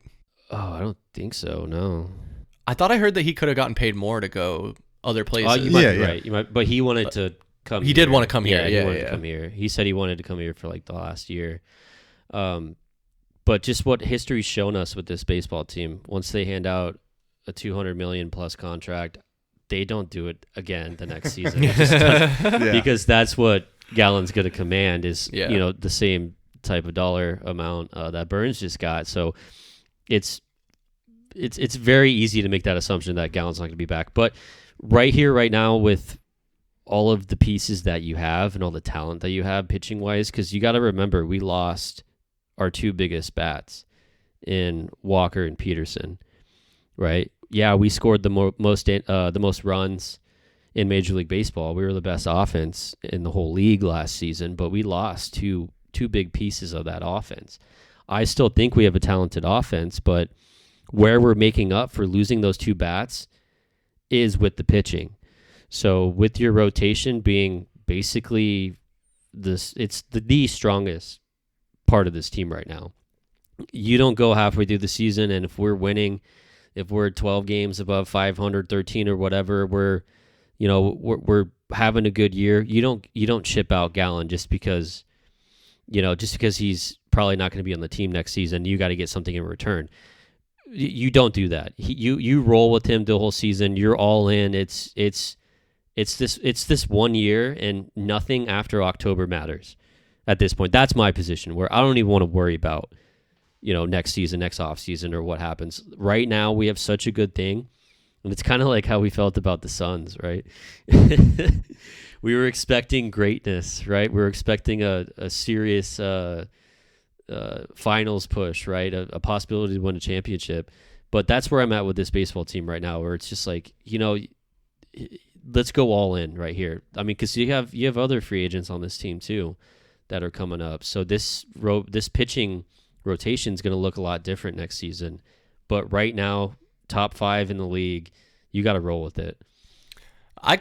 I don't think so. No, I thought I heard that he could have gotten paid more to go other places. Oh, you might be right. You might, but he wanted to come. He did want to come here. He wanted to come here. He said he wanted to come here for like the last year. But just what history's shown us with this baseball team, once they hand out a $200 million plus contract, they don't do it again the next season. Because that's what Gallen's going to command is the same type of dollar amount that Burns just got. So it's very easy to make that assumption that Gallen's not going to be back. But right here, right now, with all of the pieces that you have and all the talent that you have pitching wise, because you got to remember we lost our two biggest bats in Walker and Peterson, right? Yeah, we scored the most runs in Major League Baseball. We were the best offense in the whole league last season, but we lost two big pieces of that offense. I still think we have a talented offense, but where we're making up for losing those two bats is with the pitching. So with your rotation being basically it's the strongest part of this team right now. You don't go halfway through the season, and if we're winning, if we're 12 games above 500, 13 or whatever, we're having a good year. You don't ship out Gallen just because he's probably not going to be on the team next season. You got to get something in return. You don't do that. You roll with him the whole season. You're all in. It's this 1 year, and nothing after October matters at this point. That's my position, where I don't even want to worry about next season, next off season, or what happens. Right now, we have such a good thing, and it's kind of like how we felt about the Suns, right? We were expecting greatness, right? We were expecting a serious finals push, right? A possibility to win a championship. But that's where I'm at with this baseball team right now, where it's just like, let's go all in right here. I mean, because you have other free agents on this team too that are coming up. So this pitching rotation is going to look a lot different next season. But right now, top 5 in the league, you got to roll with it. I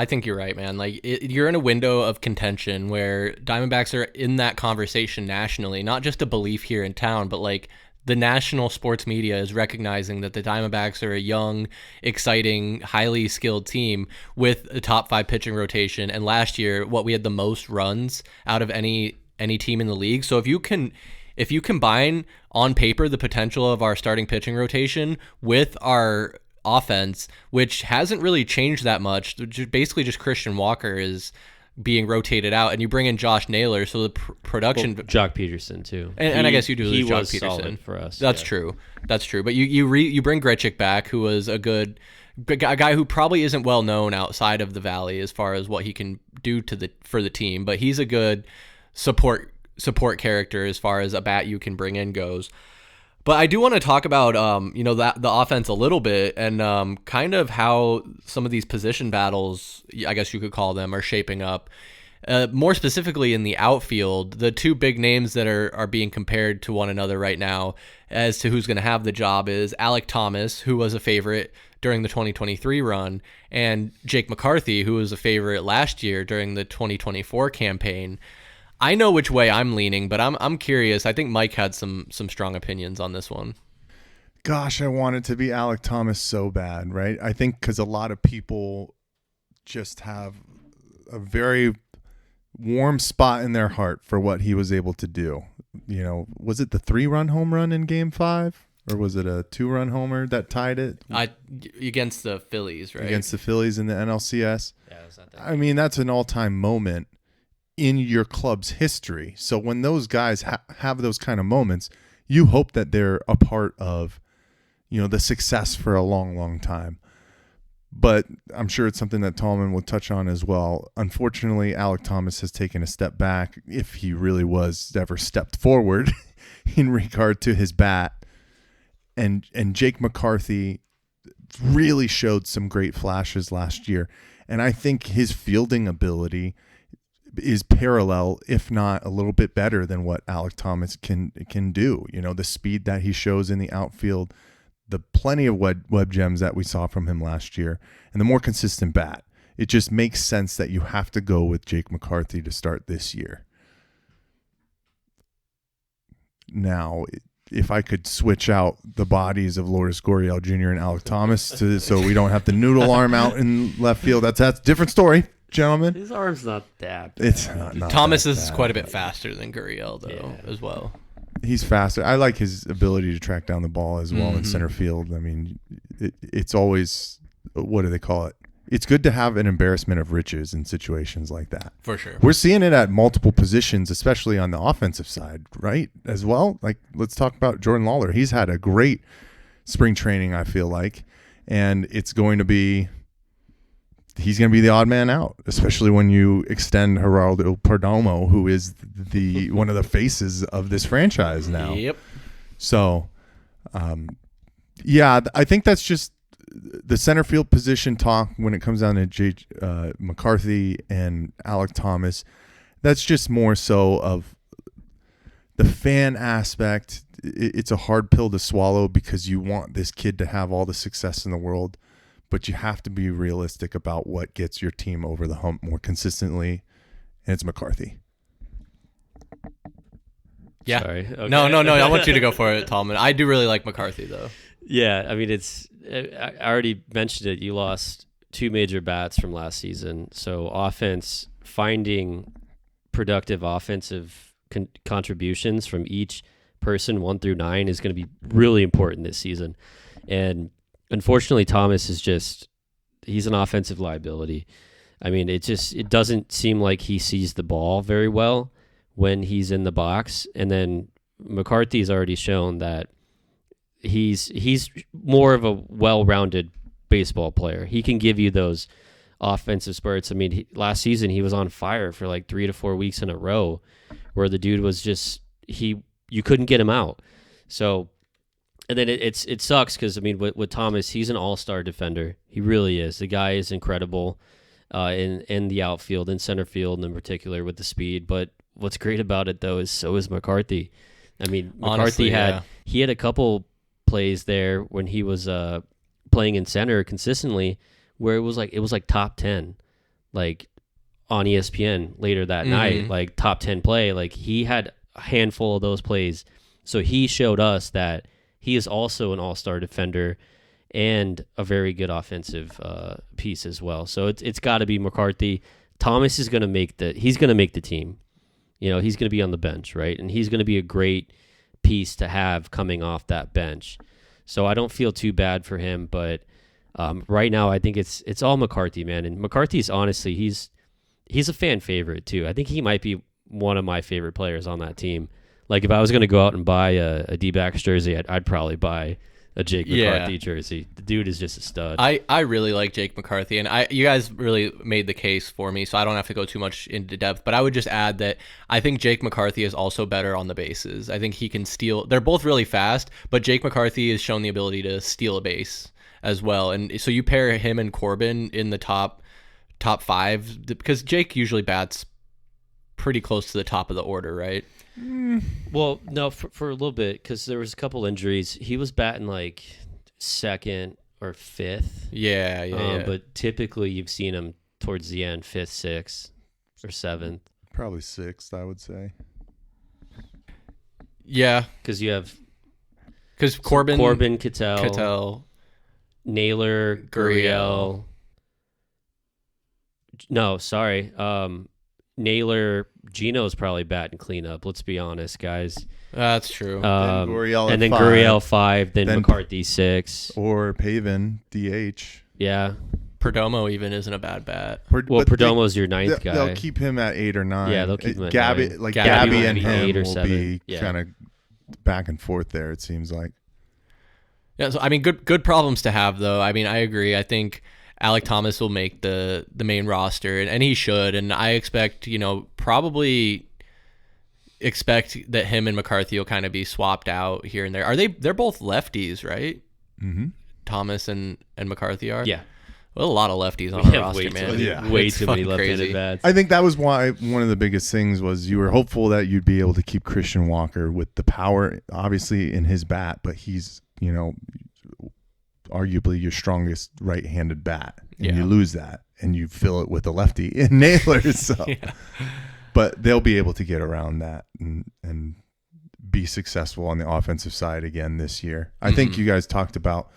think you're right, man. Like you're in a window of contention where Diamondbacks are in that conversation nationally, not just a belief here in town, but like the national sports media is recognizing that the Diamondbacks are a young, exciting, highly skilled team with a top 5 pitching rotation. And last year, we had the most runs out of any team in the league. So if you combine on paper the potential of our starting pitching rotation with our offense, which hasn't really changed that much, basically just Christian Walker is being rotated out, and you bring in Josh Naylor, so the production. Jock Peterson too, and I guess you do lose Jock was Peterson solid for us. That's true. But you bring Grichuk back, who was a guy who probably isn't well known outside of the Valley as far as what he can do for the team, but he's a good support character as far as a bat you can bring in goes. But I do want to talk about the offense a little bit and kind of how some of these position battles, I guess you could call them, are shaping up. More specifically in the outfield, the two big names that are being compared to one another right now as to who's going to have the job is Alek Thomas, who was a favorite during the 2023 run, and Jake McCarthy, who was a favorite last year during the 2024 campaign. I know which way I'm leaning, but I'm curious. I think Mike had some strong opinions on this one. Gosh, I want it to be Alek Thomas so bad, right? I think because a lot of people just have a very warm spot in their heart for what he was able to do. Was it the 3-run home run in Game 5? Or was it a 2-run homer that tied it? Against the Phillies, right? Against the Phillies in the NLCS. Yeah, it was not that I mean, that's an all-time moment in your club's history. So when those guys have those kind of moments, you hope that they're a part of, the success for a long, long time. But I'm sure it's something that Tallman will touch on as well. Unfortunately, Alec Thomas has taken a step back, if he really was ever stepped forward in regard to his bat. And Jake McCarthy really showed some great flashes last year. And I think his fielding ability is parallel, if not a little bit better than what Alec Thomas can do. You know, the speed that he shows in the outfield, the plenty of web gems that we saw from him last year, and the more consistent bat. It just makes sense that you have to go with Jake McCarthy to start this year. Now, if I could switch out the bodies of Lourdes Gurriel Jr. and Alec Thomas so we don't have the noodle arm out in left field, that's a different story, gentlemen. His arm's not that bad. It's not Thomas that is bad. quite a bit faster than Gurriel, though, as well. He's faster. I like his ability to track down the ball as well in center field. I mean, it's always, what do they call it? It's good to have an embarrassment of riches in situations like that. For sure. We're seeing it at multiple positions, especially on the offensive side, right? As well. Like, let's talk about Jordan Lawler. He's had a great spring training, I feel like. And he's going to be the odd man out, especially when you extend Geraldo Perdomo, who is the one of the faces of this franchise now. Yep. So, yeah, I think that's just the center field position talk when it comes down to McCarthy and Alec Thomas. That's just more so of the fan aspect. It's a hard pill to swallow because you want this kid to have all the success in the world, but you have to be realistic about what gets your team over the hump more consistently, and it's McCarthy. Yeah. Sorry. Okay. No. I want you to go for it, Tallman. I do really like McCarthy, though. Yeah, I mean, I already mentioned it. You lost 2 major bats from last season. So offense, finding productive offensive contributions from each person 1 through 9 is going to be really important this season. And unfortunately, Thomas he's an offensive liability. I mean, it doesn't seem like he sees the ball very well when he's in the box. And then McCarthy's already shown that he's more of a well-rounded baseball player. He can give you those offensive spurts. I mean, last season he was on fire for like 3 to 4 weeks in a row where the dude was you couldn't get him out. So, and then it sucks because, I mean, with Thomas, he's an all-star defender. He really is. The guy is incredible in the outfield, in center field in particular with the speed. But what's great about it, though, is so is McCarthy. I mean, McCarthy Honestly, had a couple plays there when he was playing in center consistently where it was like top 10, like on ESPN later that night, like top 10 play. Like, he had a handful of those plays. So he showed us that he is also an all-star defender and a very good offensive piece as well. So it's got to be McCarthy. Thomas is going to make the team. You know, he's going to be on the bench, right? And he's going to be a great piece to have coming off that bench. So I don't feel too bad for him, but right now I think it's all McCarthy, man. And McCarthy's honestly, he's a fan favorite too. I think he might be one of my favorite players on that team. Like, if I was going to go out and buy a D-backs jersey, I'd probably buy a Jake McCarthy jersey. The dude is just a stud. I really like Jake McCarthy, and you guys really made the case for me, so I don't have to go too much into depth. But I would just add that I think Jake McCarthy is also better on the bases. I think he can steal. They're both really fast, but Jake McCarthy has shown the ability to steal a base as well. And so you pair him and Corbin in the top 5, because Jake usually bats pretty close to the top of the order, right? Well, no, for a little bit, because there was a couple injuries. He was batting like 2nd or 5th. Yeah. But typically you've seen him towards the end, 5th, 6th, or 7th. Probably 6th, I would say. Yeah. Because you have Corbin, Kittel, Naylor, Gurriel. No, sorry. Naylor, Gino's probably batting cleanup. Let's be honest, guys. That's true. Then Gurriel and then 5, Gurriel 5, then McCarthy 6. Or Pavin, DH. Yeah. Perdomo even isn't a bad bat. Perdomo's your 9th guy. They'll keep him at 8 or 9. Yeah, they'll keep him at Gabby, 9. like Gabby Gabby might and be him 8 or will 7. be Yeah. kind of back and forth there, it seems like. Yeah, so I mean, good problems to have, though. I mean, I agree. I think Alec Thomas will make the main roster, and he should. And I expect, probably expect that him and McCarthy will kind of be swapped out here and there. They're both lefties, right? Mm-hmm. Thomas and McCarthy are? Yeah. Well, a lot of lefties on our roster, man. Way It's too many fucking left-handed crazy. bats. I think that was why one of the biggest things was you were hopeful that you'd be able to keep Christian Walker with the power, obviously, in his bat, but he's, arguably your strongest right-handed bat. And you lose that, and you fill it with a lefty in Naylor. So. Yeah. But they'll be able to get around that and be successful on the offensive side again this year. I think you guys talked about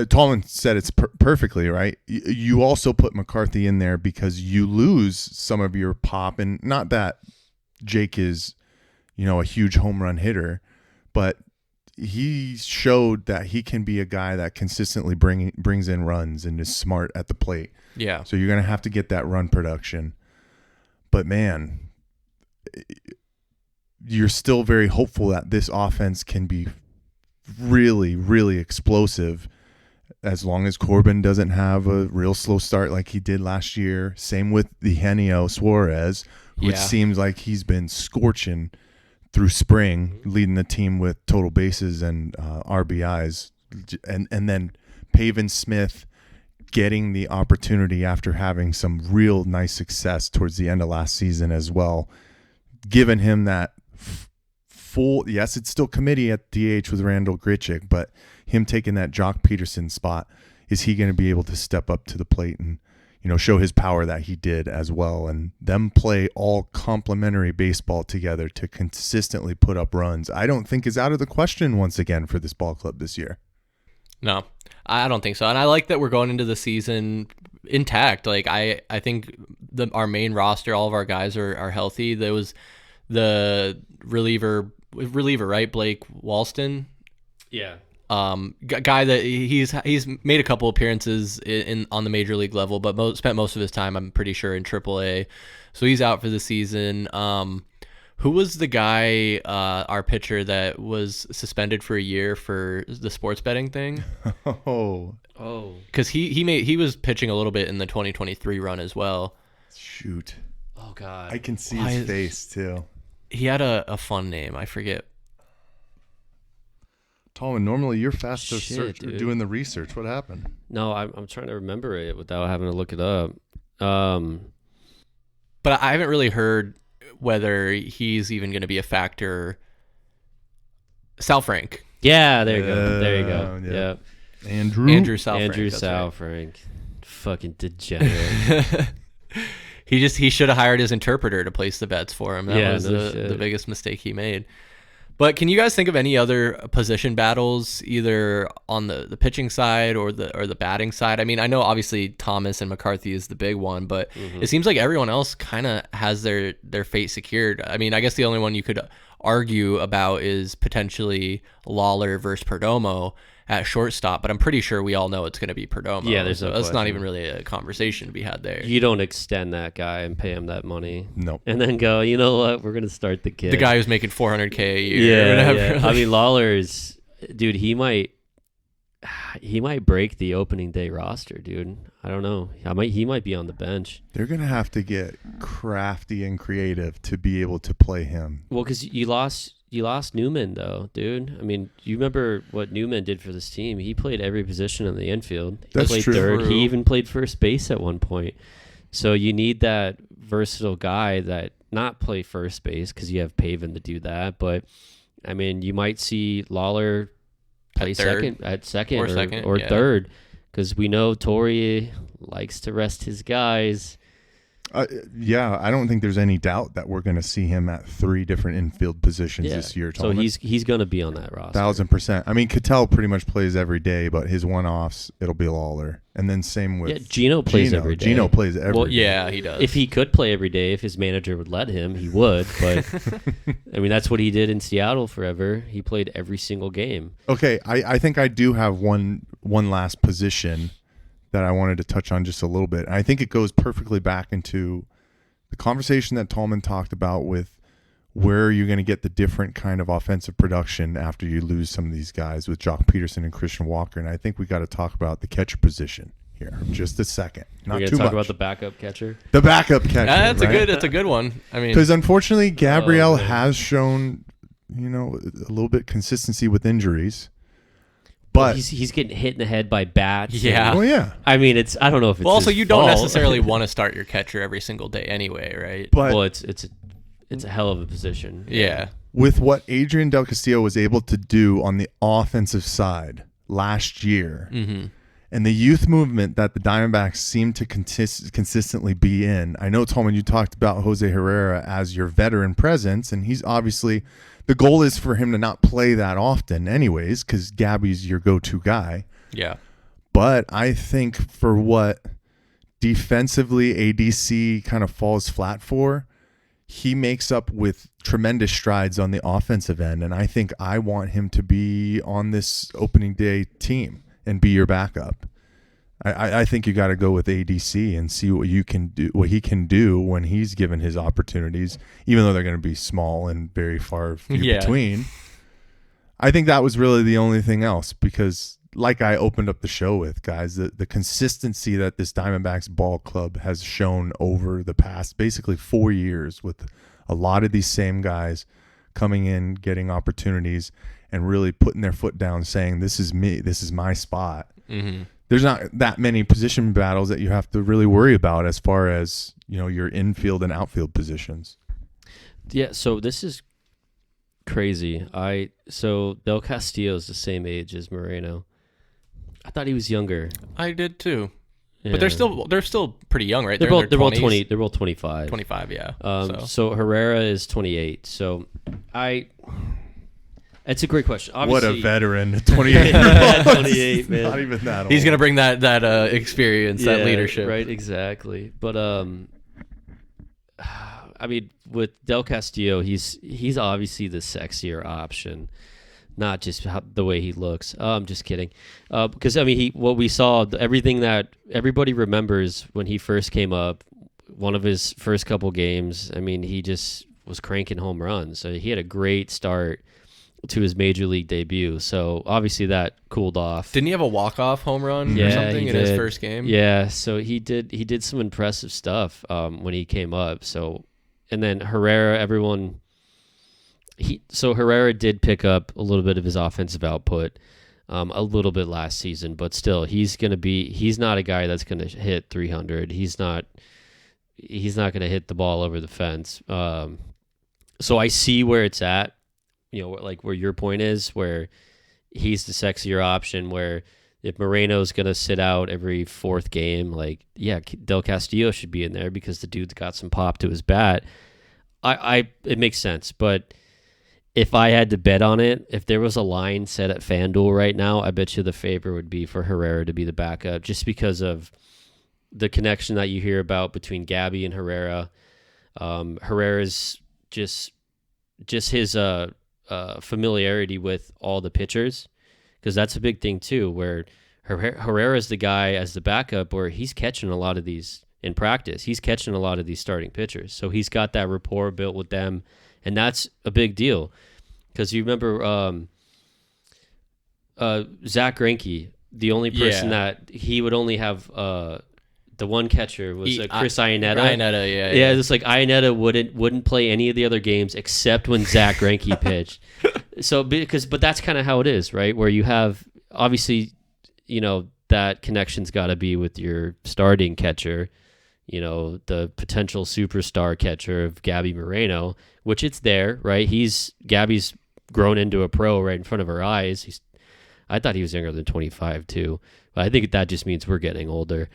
Tallman said it's perfectly, right? You also put McCarthy in there because you lose some of your pop, and not that Jake is, a huge home run hitter, but he showed that he can be a guy that consistently brings in runs and is smart at the plate. Yeah. So you're going to have to get that run production. But man, you're still very hopeful that this offense can be really, really explosive as long as Corbin doesn't have a real slow start like he did last year. Same with the Eugenio Suarez, which seems like he's been scorching through spring, leading the team with total bases and RBIs. And then Pavin Smith getting the opportunity after having some real nice success towards the end of last season as well, giving him that full, yes, it's still committee at DH with Randall Grichuk, but him taking that Jock Peterson spot, is he going to be able to step up to the plate and, show his power that he did as well, and them play all complementary baseball together to consistently put up runs, I don't think is out of the question once again for this ball club this year. No, I don't think so. And I like that we're going into the season intact. Like I think our main roster, all of our guys are healthy. There was the reliever, right? Blake Walston. Yeah. Guy that he's made a couple appearances on the major league level, but spent most of his time, I'm pretty sure, in AAA. So he's out for the season. Who was the guy, our pitcher, that was suspended for a year for the sports betting thing? Oh, because he was pitching a little bit in the 2023 run as well. Shoot. Oh God, I can see his face too. He had a fun name. I forget. Tallman, normally you're fast to search or dude. doing the research. What happened? No, I'm trying to remember it without having to look it up. But I haven't really heard whether he's even going to be a factor. Sal Frank. Yeah, there you go. There you go. Yeah. Yeah. Andrew Sal Frank. Andrew Sal Frank. Fucking degenerate. He should have hired his interpreter to place the bets for him. That was the biggest mistake he made. But can you guys think of any other position battles, either on the pitching side or the batting side? I mean, I know obviously Thomas and McCarthy is the big one, but it seems like everyone else kind of has their fate secured. I mean, I guess the only one you could argue about is potentially Lawler versus Perdomo at shortstop, but I'm pretty sure we all know it's going to be Perdomo. Yeah, there's no that's not question. even really a conversation to be had there. You don't extend that guy and pay him that money. Nope. And then go, you know what? We're going to start the kid. The guy who's making $400K a year. Yeah, or whatever. yeah. I mean, Lawler's, dude, he might break the opening day roster, dude. I don't know. He might be on the bench. They're going to have to get crafty and creative to be able to play him. Well, because you lost Newman, though, dude. I mean, you remember what Newman did for this team. He played every position in the infield. He That's played true. third. He even played first base at one point. So you need that versatile guy that not play first base because you have Pavin to do that. But, I mean, you might see Lawler play second or third, because we know Torrey likes to rest his guys. Yeah, I don't think there's any doubt that we're going to see him at 3 different infield positions this year. So he's going to be on that roster. 1,000%. I mean, Cattell pretty much plays every day, but his one-offs, it'll be Lawler. And then same with Gino plays every day. Gino plays every day. Yeah, he does. If he could play every day, if his manager would let him, he would. But, I mean, that's what he did in Seattle forever. He played every single game. Okay, I think I do have one last position that I wanted to touch on just a little bit. And I think it goes perfectly back into the conversation that Tallman talked about with where are you going to get the different kind of offensive production after you lose some of these guys with Jock Peterson and Christian Walker. And I think we got to talk about the catcher position here. Just a second. Not We're too gonna talk much. about the backup catcher. The backup catcher. That's right? a good one. I mean, Because unfortunately, Gabrielle man. has shown, a little bit consistency with injuries. But he's getting hit in the head by bats. Yeah. well, yeah. I mean, I don't know if it's well, also his you don't fault. necessarily want to start your catcher every single day anyway, right? But Well, it's a hell of a position. Yeah. with what Adrian Del Castillo was able to do on the offensive side last year, and the youth movement that the Diamondbacks seem to consistently be in. I know, Tallman, you talked about Jose Herrera as your veteran presence, and he's obviously the goal is for him to not play that often anyways, because Gabby's your go-to guy. Yeah. But I think for what defensively ADC kind of falls flat for, he makes up with tremendous strides on the offensive end, and I think I want him to be on this opening day team and be your backup. I think you got to go with ADC and see what you can do, what he can do when he's given his opportunities, even though they're going to be small and very far between. I think that was really the only thing else, because like I opened up the show with, guys, the consistency that this Diamondbacks ball club has shown over the past basically 4 years, with a lot of these same guys coming in, getting opportunities, and really putting their foot down, saying, this is me, this is my spot. There's not that many position battles that you have to really worry about as far as, your infield and outfield positions. Yeah, so this is crazy. So Del Castillo is the same age as Moreno. I thought he was younger. I did too. Yeah. But they're still pretty young, right? They're in their both 20s. They're both 25. 25, yeah. So Herrera is 28. So it's a great question. Obviously, What a veteran, 28 28, man. Not even that old. He's gonna bring that experience, that leadership, right? Exactly. But I mean, with Del Castillo, he's obviously the sexier option, not just the way he looks. I'm just kidding, because I mean, what we saw, everything that everybody remembers when he first came up, one of his first couple games. I mean, he just was cranking home runs. So he had a great start to his major league debut. So obviously that cooled off. Didn't he have a walk-off home run or something in his first game? Yeah, so he did some impressive stuff when he came up. So, and then Herrera, Herrera did pick up a little bit of his offensive output a little bit last season, but still he's not a guy that's going to hit 300. He's not going to hit the ball over the fence. So I see where it's at. Like where your point is, where he's the sexier option, where if Moreno's going to sit out every fourth game, Del Castillo should be in there because the dude's got some pop to his bat. It makes sense. But if I had to bet on it, if there was a line set at FanDuel right now, I bet you the favor would be for Herrera to be the backup, just because of the connection that you hear about between Gabby and Herrera. Herrera's just his familiarity with all the pitchers, because that's a big thing too, where Herrera's the guy as the backup where he's catching a lot of these in practice. He's catching a lot of these starting pitchers. So he's got that rapport built with them, and that's a big deal. Because you remember Zach Greinke, the only person that he would only have the one catcher was Chris Iannetta. Yeah, it's like Iannetta wouldn't play any of the other games except when Zach Greinke pitched. So but that's kind of how it is, right? Where you have, obviously, that connection's got to be with your starting catcher, the potential superstar catcher of Gabby Moreno, which it's there, right? Gabby's grown into a pro right in front of our eyes. I thought he was younger than 25 too, but I think that just means we're getting older.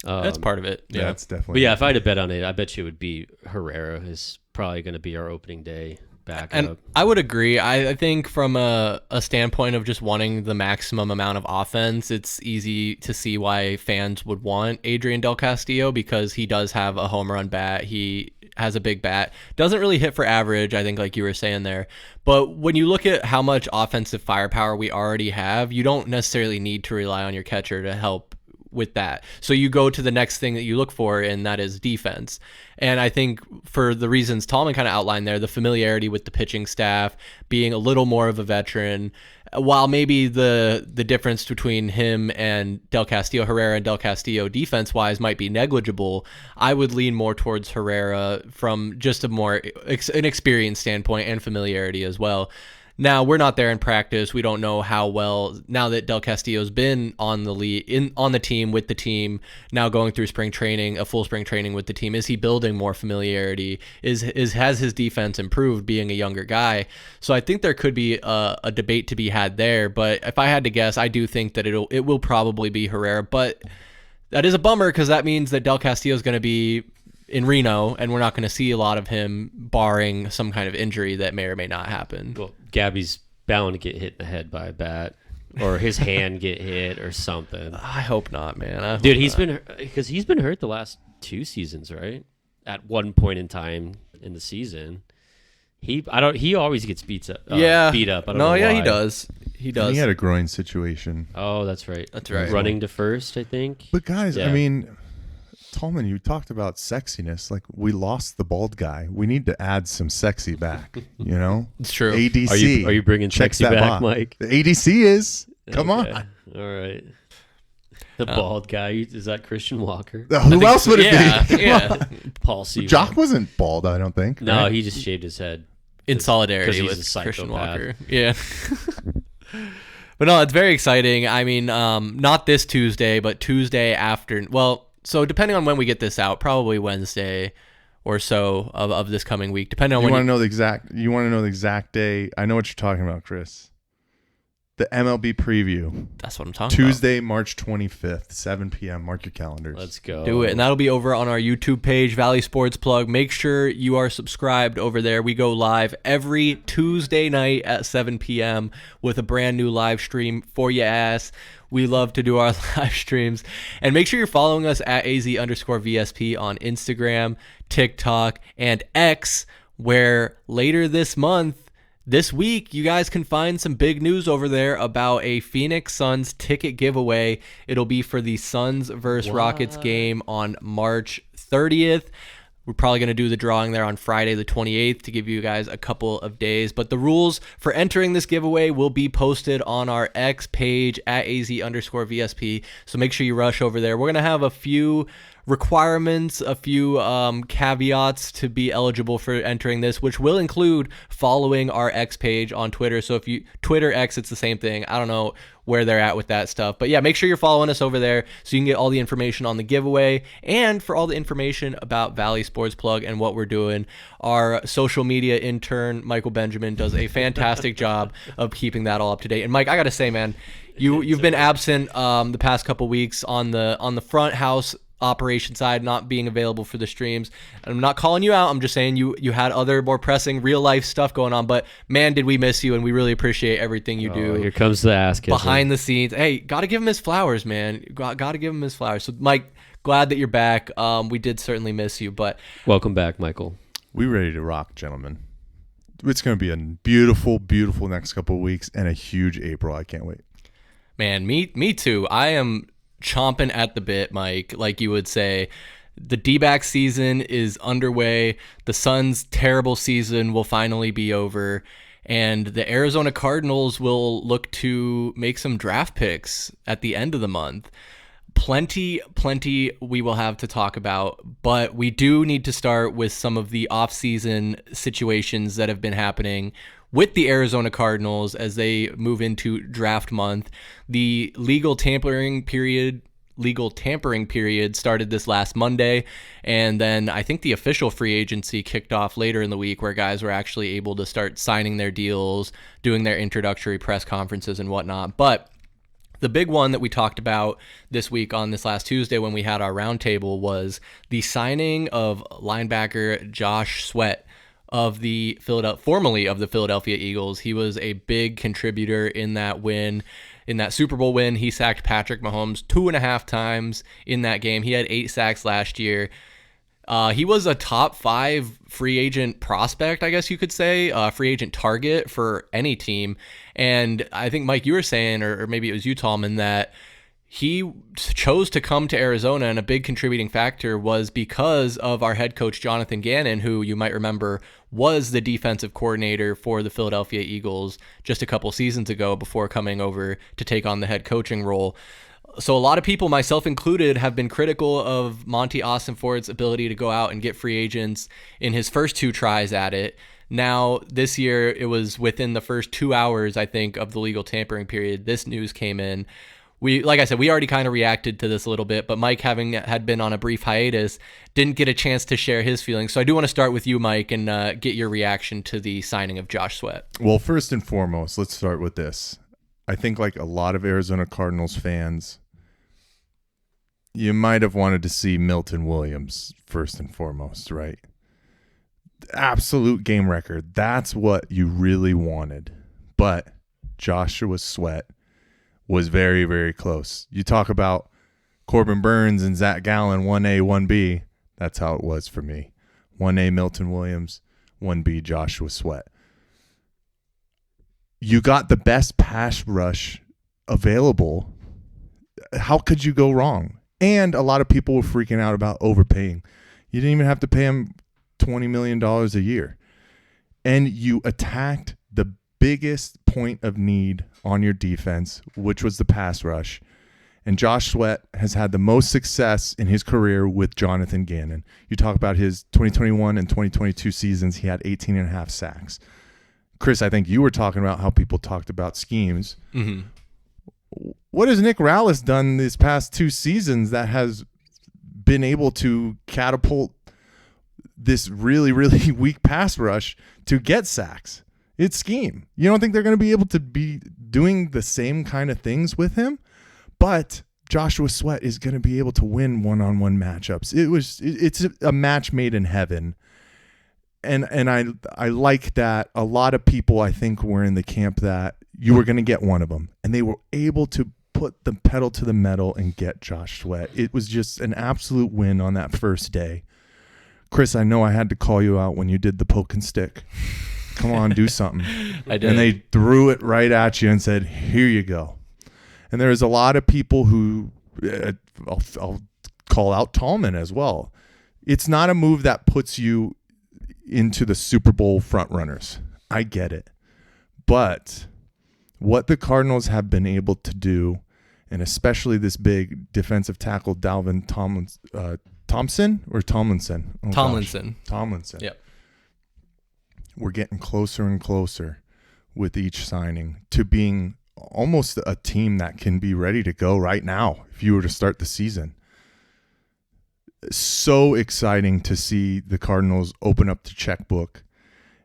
That's part of it. Yeah, that's definitely. But yeah, if I had to bet on it, I bet you it would be Herrera is probably going to be our opening day backup. And I would agree. I think from a standpoint of just wanting the maximum amount of offense, it's easy to see why fans would want Adrian Del Castillo, because he does have a home run bat. He has a big bat. Doesn't really hit for average, I think, like you were saying there. But when you look at how much offensive firepower we already have, you don't necessarily need to rely on your catcher to help with that. So you go to the next thing that you look for, and that is defense. And I think for the reasons Tallman kind of outlined there, the familiarity with the pitching staff, being a little more of a veteran, while maybe the difference between him and Herrera and Del Castillo defense-wise might be negligible, I would lean more towards Herrera from just a more an experience standpoint and familiarity as well. Now, we're not there in practice. We don't know how well, now that Del Castillo's been on the team with the team, now going through spring training, a full spring training with the team, is he building more familiarity? Has his defense improved being a younger guy? So I think there could be a debate to be had there. But if I had to guess, I do think that it will probably be Herrera. But that is a bummer because that means that Del Castillo is going to be in Reno, and we're not going to see a lot of him, barring some kind of injury that may or may not happen. Well, Gabby's bound to get hit in the head by a bat, or his hand get hit or something. I hope not, man. Dude, he's been hurt the last 2 seasons, right? At one point in time in the season, he always gets beat up. Beat up. I don't know why. He does. And he had a groin situation. Oh, that's right. That's right. Running to first, I think. But guys, I mean, Tallman, you talked about sexiness. Like, we lost the bald guy. We need to add some sexy back. You know, it's true. ADC. Are you bringing sexy back, Mike? The ADC is. Come on. All right. The bald guy, is that Christian Walker? Who else would it be? Yeah. Paul Seaver. Jock wasn't bald, I don't think. No, right? he just shaved his head in solidarity he's with a Christian psychopath. Walker. Yeah. But no, it's very exciting. I mean, not this Tuesday, but Tuesday after. Well, so depending on when we get this out, probably Wednesday or so of this coming week. Depending on you when want to know the exact day. I know what you're talking about, Chris. The MLB preview. That's what I'm talking Tuesday, March 25th, 7 p.m. Mark your calendars. Let's go. Do it. And that'll be over on our YouTube page, Valley Sports Plug. Make sure you are subscribed over there. We go live every Tuesday night at 7 p.m. with a brand new live stream for your ass. We love to do our live streams. And make sure you're following us at AZ_VSP on Instagram, TikTok, and X, where later this week, you guys can find some big news over there about a Phoenix Suns ticket giveaway. It'll be for the Suns versus Rockets game on March 30th. We're probably going to do the drawing there on Friday the 28th to give you guys a couple of days. But the rules for entering this giveaway will be posted on our X page at AZ_VSP. So make sure you rush over there. We're going to have a few requirements, a few caveats to be eligible for entering this, which will include following our X page on Twitter. So if you Twitter X, it's the same thing. I don't know where they're at with that stuff, but yeah, make sure you're following us over there so you can get all the information on the giveaway and for all the information about Valley Sports Plug and what we're doing. Our social media intern Michael Benjamin does a fantastic job of keeping that all up to date. And Mike, I gotta say, man, you've been absent the past couple weeks on the front house operation side, not being available for the streams. I'm not calling you out. I'm just saying you had other more pressing real life stuff going on, but man, did we miss you, and we really appreciate everything you do. Here comes the ass kissing. Behind the scenes. Hey, got to give him his flowers, man. Got to give him his flowers. So Mike, glad that you're back. We did certainly miss you, but welcome back, Michael. We ready to rock, gentlemen. It's going to be a beautiful, beautiful next couple of weeks and a huge April. I can't wait. Man, me too. I am chomping at the bit, Mike, like you would say. The D-back season is underway. The Suns' terrible season will finally be over, and the Arizona Cardinals will look to make some draft picks at the end of the month. Plenty we will have to talk about, but we do need to start with some of the off-season situations that have been happening with the Arizona Cardinals as they move into draft month. The legal tampering period started this last Monday, and then I think the official free agency kicked off later in the week, where guys were actually able to start signing their deals, doing their introductory press conferences and whatnot. But the big one that we talked about this week on this last Tuesday when we had our roundtable was the signing of linebacker Josh Sweat formerly of the Philadelphia Eagles. He was a big contributor in that win, in that Super Bowl win. He sacked Patrick Mahomes 2.5 times in that game. He had 8 sacks last year. He was a top 5 free agent prospect, I guess you could say, free agent target for any team. And I think, Mike, you were saying, or maybe it was you, Tallman, that he chose to come to Arizona, and a big contributing factor was because of our head coach, Jonathan Gannon, who you might remember was the defensive coordinator for the Philadelphia Eagles just a couple seasons ago before coming over to take on the head coaching role. So a lot of people, myself included, have been critical of Monty Austin-Ford's ability to go out and get free agents in his first 2 tries at it. Now, this year, it was within the first 2 hours, I think, of the legal tampering period. This news came in. Like I said, we already kind of reacted to this a little bit, but Mike, having had been on a brief hiatus, didn't get a chance to share his feelings. So I do want to start with you, Mike, and get your reaction to the signing of Josh Sweat. Well, first and foremost, let's start with this. I think like a lot of Arizona Cardinals fans, you might have wanted to see Milton Williams first and foremost, right? Absolute game record. That's what you really wanted. But Joshua Sweat was very, very close. You talk about Corbin Burns and Zach Gallen, 1A, 1B. That's how it was for me. 1A Milton Williams, 1B Joshua Sweat. You got the best pass rush available. How could you go wrong? And a lot of people were freaking out about overpaying. You didn't even have to pay him $20 million a year. And you attacked the biggest point of need on your defense, which was the pass rush. And Josh Sweat has had the most success in his career with Jonathan Gannon. You talk about his 2021 and 2022 seasons, he had 18 and a half sacks. Chris, I think you were talking about how people talked about schemes. Mm-hmm. What has Nick Rallis done these past 2 seasons that has been able to catapult this really, really weak pass rush to get sacks? It's scheme. You don't think they're going to be able to be doing the same kind of things with him? But Joshua Sweat is going to be able to win one-on-one matchups. It's a match made in heaven. And I like that. A lot of people, I think, were in the camp that you were going to get one of them. And they were able to put the pedal to the metal and get Josh Sweat. It was just an absolute win on that first day. Chris, I know I had to call you out when you did the poke and stick. Come on, do something. I did. And they threw it right at you and said, here you go. And there's a lot of people who, I'll call out Tallman as well. It's not a move that puts you into the Super Bowl front runners. I get it. But what the Cardinals have been able to do, and especially this big defensive tackle, Dalvin Tomlinson. Oh, Tomlinson. Tomlinson. Yep. We're getting closer and closer with each signing to being almost a team that can be ready to go right now if you were to start the season. So exciting to see the Cardinals open up the checkbook.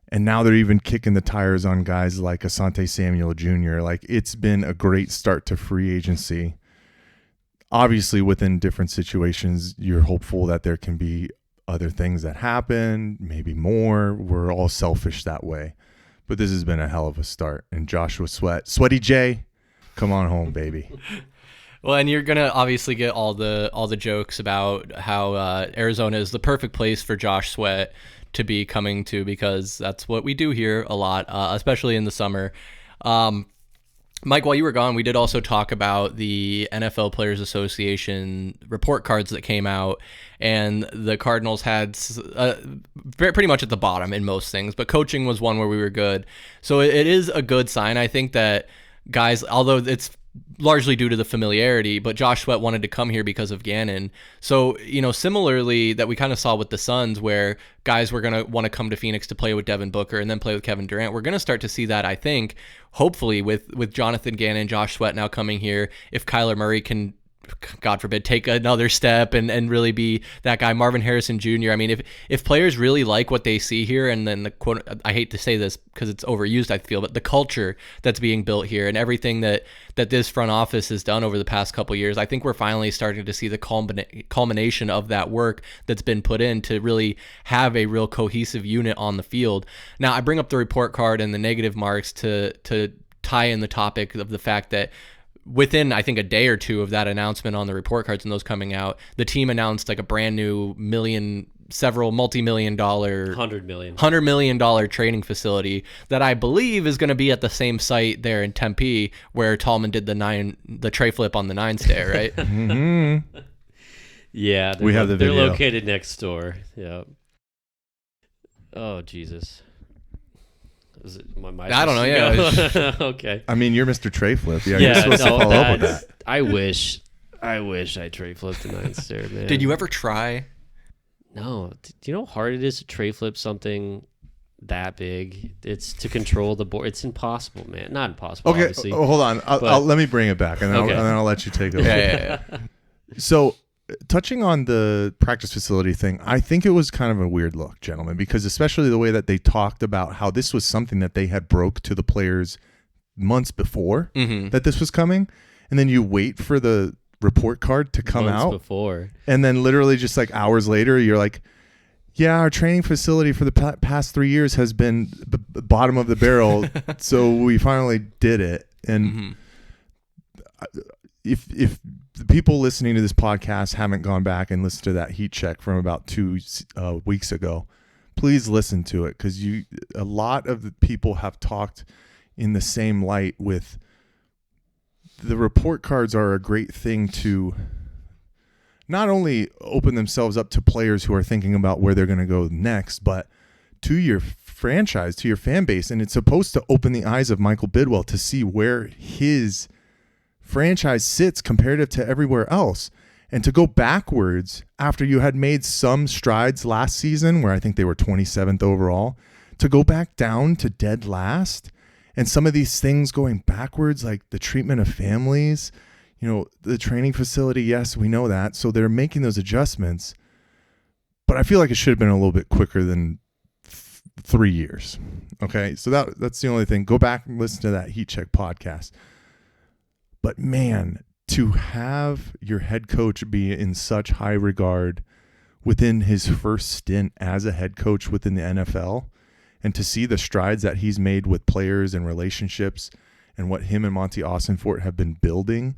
And now they're even kicking the tires on guys like Asante Samuel Jr. Like, it's been a great start to free agency. Obviously, within different situations, you're hopeful that there can be other things that happen, maybe more. We're all selfish that way. But this has been a hell of a start. And Joshua Sweat, Sweaty J, come on home, baby. Well, and you're gonna obviously get all the jokes about how Arizona is the perfect place for Josh Sweat to be coming to, because that's what we do here a lot, especially in the summer. Mike, while you were gone, we did also talk about the NFL Players Association report cards that came out, and the Cardinals had pretty much at the bottom in most things, but coaching was one where we were good. So it is a good sign. I think that guys, although it's largely due to the familiarity, but Josh Sweat wanted to come here because of Gannon. So, similarly that we kind of saw with the Suns, where guys were going to want to come to Phoenix to play with Devin Booker and then play with Kevin Durant. We're going to start to see that, I think, hopefully with Jonathan Gannon, Josh Sweat now coming here. If Kyler Murray can, God forbid, take another step and really be that guy, Marvin Harrison Jr. I mean, if players really like what they see here, and then the quote, I hate to say this because it's overused, I feel, but the culture that's being built here and everything that this front office has done over the past couple of years, I think we're finally starting to see the culmination of that work that's been put in to really have a real cohesive unit on the field. Now, I bring up the report card and the negative marks to tie in the topic of the fact that within, I think, a day or two of that announcement on the report cards and those coming out, the team announced like a brand new $1 million several multi-million-dollar, $100 million training facility that I believe is going to be at the same site there in Tempe where Tallman did the tray flip on the 9 stair, right? Mm-hmm. Yeah, We have the they're video. located next door. Yeah. Oh Jesus. Is it my mic? I don't know. Yeah. Okay. I mean, you're Mr. Tray Flip. Yeah, you're supposed to follow up with that. I wish I tray flipped a 9 stair, man. Did you ever try? No. Do you know how hard it is to tray flip something that big? It's to control the board. It's impossible, man. Not impossible, Okay, obviously. hold on. Let me bring it back, and then, Okay. I'll let you take over. Yeah. So, touching on the practice facility thing, I think it was kind of a weird look, gentlemen, because especially the way that they talked about how this was something that they had broke to the players months before that this was coming, and then you wait for the report card to come Months out before. and then literally just like hours later, you're like, yeah, our training facility for the past 3 years has been bottom of the barrel, so we finally did it. And if the people listening to this podcast haven't gone back and listened to that heat check from about 2 weeks ago, please listen to it, because a lot of the people have talked in the same light with the report cards are a great thing to not only open themselves up to players who are thinking about where they're going to go next, but to your franchise, to your fan base. And it's supposed to open the eyes of Michael Bidwell to see where his franchise sits comparative to everywhere else, and to go backwards after you had made some strides last season where I think they were 27th overall, to go back down to dead last. And some of these things going backwards, like the treatment of families, the training facility, yes, we know that. So they're making those adjustments, but I feel like it should have been a little bit quicker than 3 years. Okay. So that's the only thing. Go back and listen to that Heat Check podcast. But man, to have your head coach be in such high regard within his first stint as a head coach within the NFL, and to see the strides that he's made with players and relationships and what him and Monty Austinfort have been building,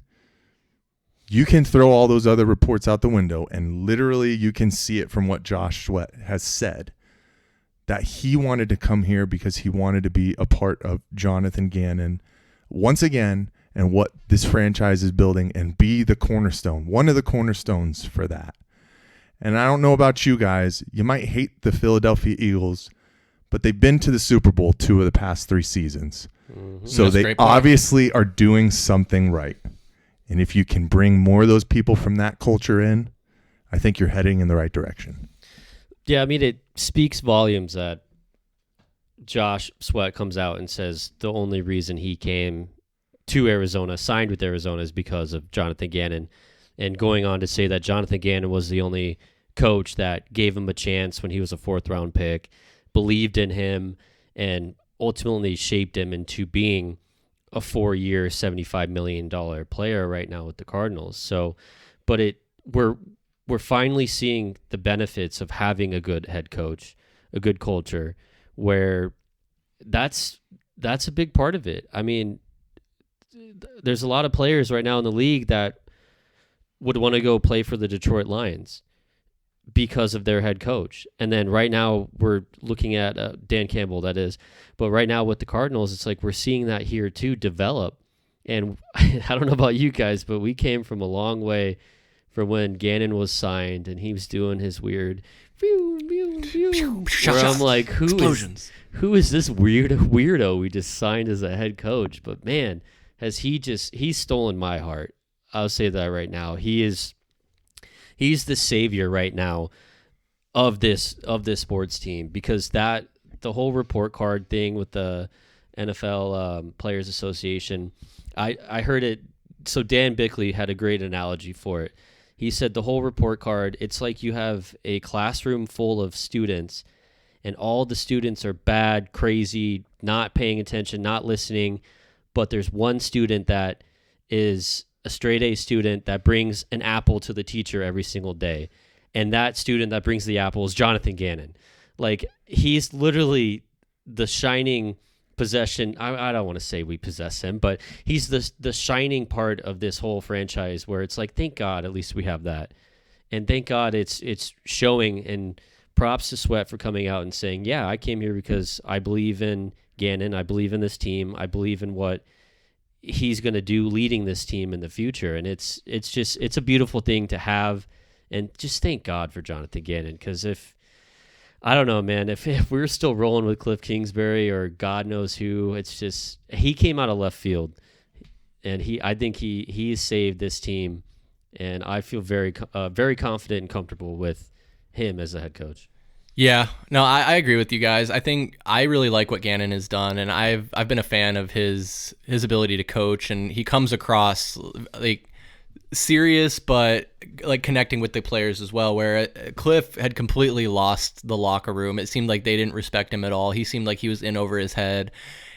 you can throw all those other reports out the window, and literally you can see it from what Josh Sweat has said, that he wanted to come here because he wanted to be a part of Jonathan Gannon once again, and what this franchise is building, and be the cornerstone, one of the cornerstones for that. And I don't know about you guys, you might hate the Philadelphia Eagles, but they've been to the Super Bowl 2 of the past 3 seasons. So That's a they great point. obviously are doing something right. And if you can bring more of those people from that culture in, I think you're heading in the right direction. Yeah, I mean, it speaks volumes that Josh Sweat comes out and says the only reason he came to Arizona, signed with Arizona, is because of Jonathan Gannon, and going on to say that Jonathan Gannon was the only coach that gave him a chance when he was a 4th-round pick, believed in him, and ultimately shaped him into being a 4-year, $75 million player right now with the Cardinals. So, but we're finally seeing the benefits of having a good head coach, a good culture, where that's a big part of it. I mean, there's a lot of players right now in the league that would want to go play for the Detroit Lions because of their head coach. And then right now we're looking at Dan Campbell, that is. But right now with the Cardinals, it's like we're seeing that here too develop. And I don't know about you guys, but we came from a long way from when Gannon was signed and he was doing his weird where I'm like, who is this weirdo we just signed as a head coach? But man, he's stolen my heart. I'll say that right now. He's the savior right now of this sports team, because the whole report card thing with the NFL Players Association, I heard it. So Dan Bickley had a great analogy for it. He said the whole report card, it's like you have a classroom full of students, and all the students are bad, crazy, not paying attention, not listening, but there's one student that is a straight A student that brings an apple to the teacher every single day. And that student that brings the apple is Jonathan Gannon. Like, he's literally the shining possession. I don't want to say we possess him, but he's the shining part of this whole franchise, where it's like, thank God at least we have that. And thank God it's showing and props to Sweat for coming out and saying, yeah, I came here because I believe in Gannon. I believe in this team. I believe in what he's going to do leading this team in the future. And it's a beautiful thing to have. And just thank God for Jonathan Gannon, because I don't know, man, if we're still rolling with Cliff Kingsbury or God knows who, it's just, he came out of left field, and I think he saved this team, and I feel very confident and comfortable with him as a head coach. Yeah, no, I agree with you guys. I think I really like what Gannon has done, and I've been a fan of his ability to coach, and he comes across like serious, but like connecting with the players as well, where Cliff had completely lost the locker room. It seemed like they didn't respect him at all. He seemed like he was in over his head.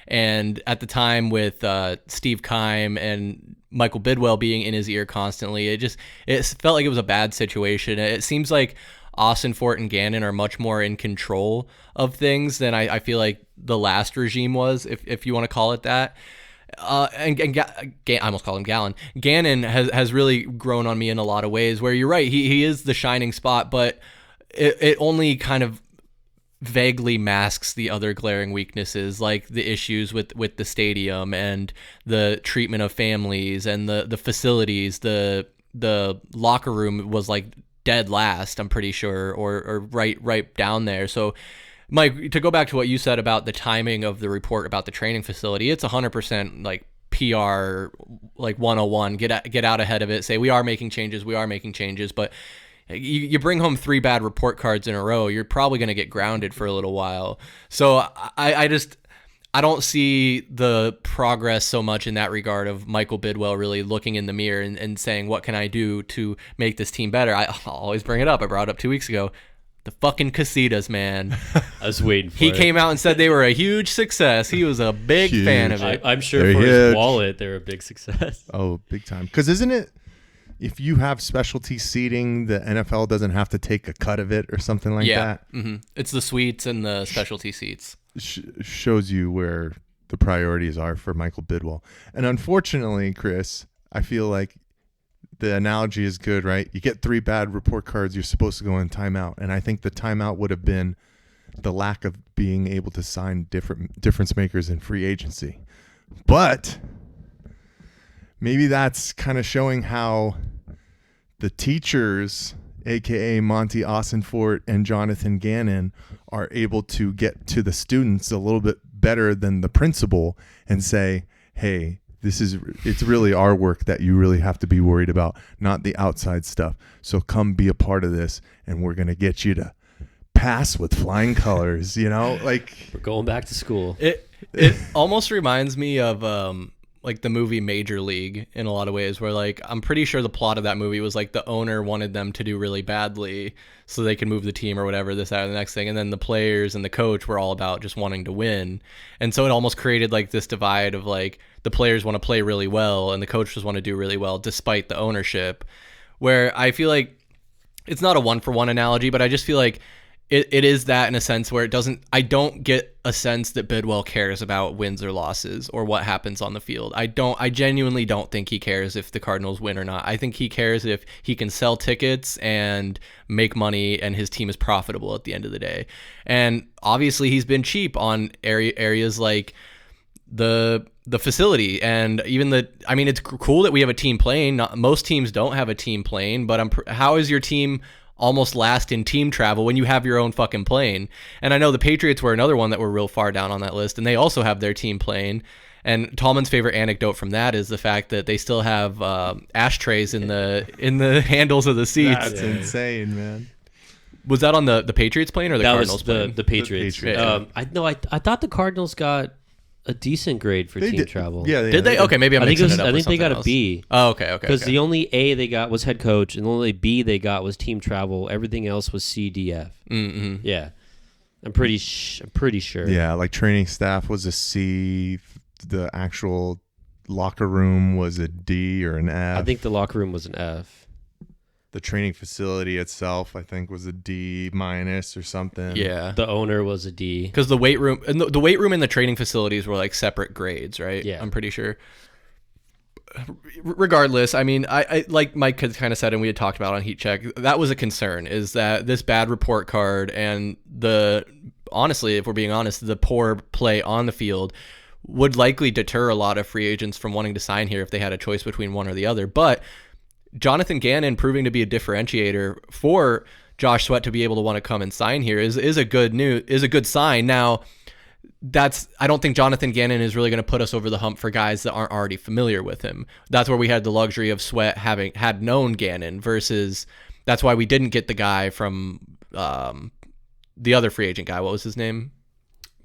And at the time with Steve Keim and Michael Bidwell being in his ear constantly, it felt like it was a bad situation. It seems like Ossenfort and Gannon are much more in control of things than I feel like the last regime was, if you want to call it that. I almost called him Gallen. Gannon has really grown on me in a lot of ways, where you're right, he is the shining spot, but it only kind of vaguely masks the other glaring weaknesses, like the issues with the stadium and the treatment of families and the facilities. The locker room was like dead last, I'm pretty sure, or right down there. So Mike, to go back to what you said about the timing of the report about the training facility, it's 100% like PR, like 101. Get out ahead of it. Say we are making changes. But you bring home 3 bad report cards in a row, you're probably going to get grounded for a little while. So I don't see the progress so much in that regard of Michael Bidwell really looking in the mirror and saying, what can I do to make this team better? I'll always bring it up. I brought it up 2 weeks ago. The fucking Casitas, man. I was waiting for it. He came out and said they were a huge success. He was a big fan of it. I'm sure for his wallet, they're a big success. Oh, big time. Because isn't it, if you have specialty seating, the NFL doesn't have to take a cut of it or something like that? Mm-hmm. It's the suites and the specialty seats. Shows you where the priorities are for Michael Bidwell. And unfortunately, Chris, I feel like the analogy is good, right? You get 3 bad report cards, you're supposed to go in timeout. And I think the timeout would have been the lack of being able to sign difference makers in free agency. But maybe that's kind of showing how the teachers, a.k.a. Monty Ossenfort and Jonathan Gannon, are able to get to the students a little bit better than the principal and say, hey, it's really our work that you really have to be worried about, not the outside stuff. So come be a part of this, and we're going to get you to pass with flying colors, like we're going back to school. It almost reminds me of like the movie Major League in a lot of ways, where like I'm pretty sure the plot of that movie was like the owner wanted them to do really badly so they can move the team or whatever, this, that, or the next thing. And then the players and the coach were all about just wanting to win. And so it almost created like this divide of like the players want to play really well and the coaches want to do really well despite the ownership, where I feel like it's not a 1-for-1 analogy, but I just feel like it is that in a sense where I don't get a sense that Bidwell cares about wins or losses or what happens on the field. I genuinely don't think he cares if the Cardinals win or not. I think he cares if he can sell tickets and make money and his team is profitable at the end of the day. And obviously he's been cheap on areas like the facility and even it's cool that we have a team plane. Most teams don't have a team plane, but how is your team almost last in team travel when you have your own fucking plane? And I know the Patriots were another one that were real far down on that list, and they also have their team plane. And Tallman's favorite anecdote from that is the fact that they still have ashtrays in the handles of the seats. That's insane, man. Was that on the Patriots plane or the Cardinals plane? The Patriots. I thought the Cardinals got a decent grade for team travel. Yeah, did they? Okay, maybe I'm mixing it up. I think with they got something a B. Else. Oh, okay. Because the only A they got was head coach, and the only B they got was team travel. Everything else was C, D, F. Mm-hmm. Yeah, I'm pretty sure. Yeah, like training staff was a C. The actual locker room was a D or an F. I think the locker room was an F. The training facility itself, I think, was a D- or something. Yeah. The owner was a D. Because the weight room and the weight room and the training facilities were like separate grades, right? Yeah. I'm pretty sure. regardless, I mean, I like Mike had kind of said, and we had talked about on Heat Check, that was a concern, is that this bad report card and honestly, if we're being honest, the poor play on the field would likely deter a lot of free agents from wanting to sign here if they had a choice between one or the other. But Jonathan Gannon proving to be a differentiator for Josh Sweat to be able to want to come and sign here is a good sign. Now, I don't think Jonathan Gannon is really going to put us over the hump for guys that aren't already familiar with him. That's where we had the luxury of Sweat had known Gannon versus that's why we didn't get the guy from the other free agent guy. What was his name?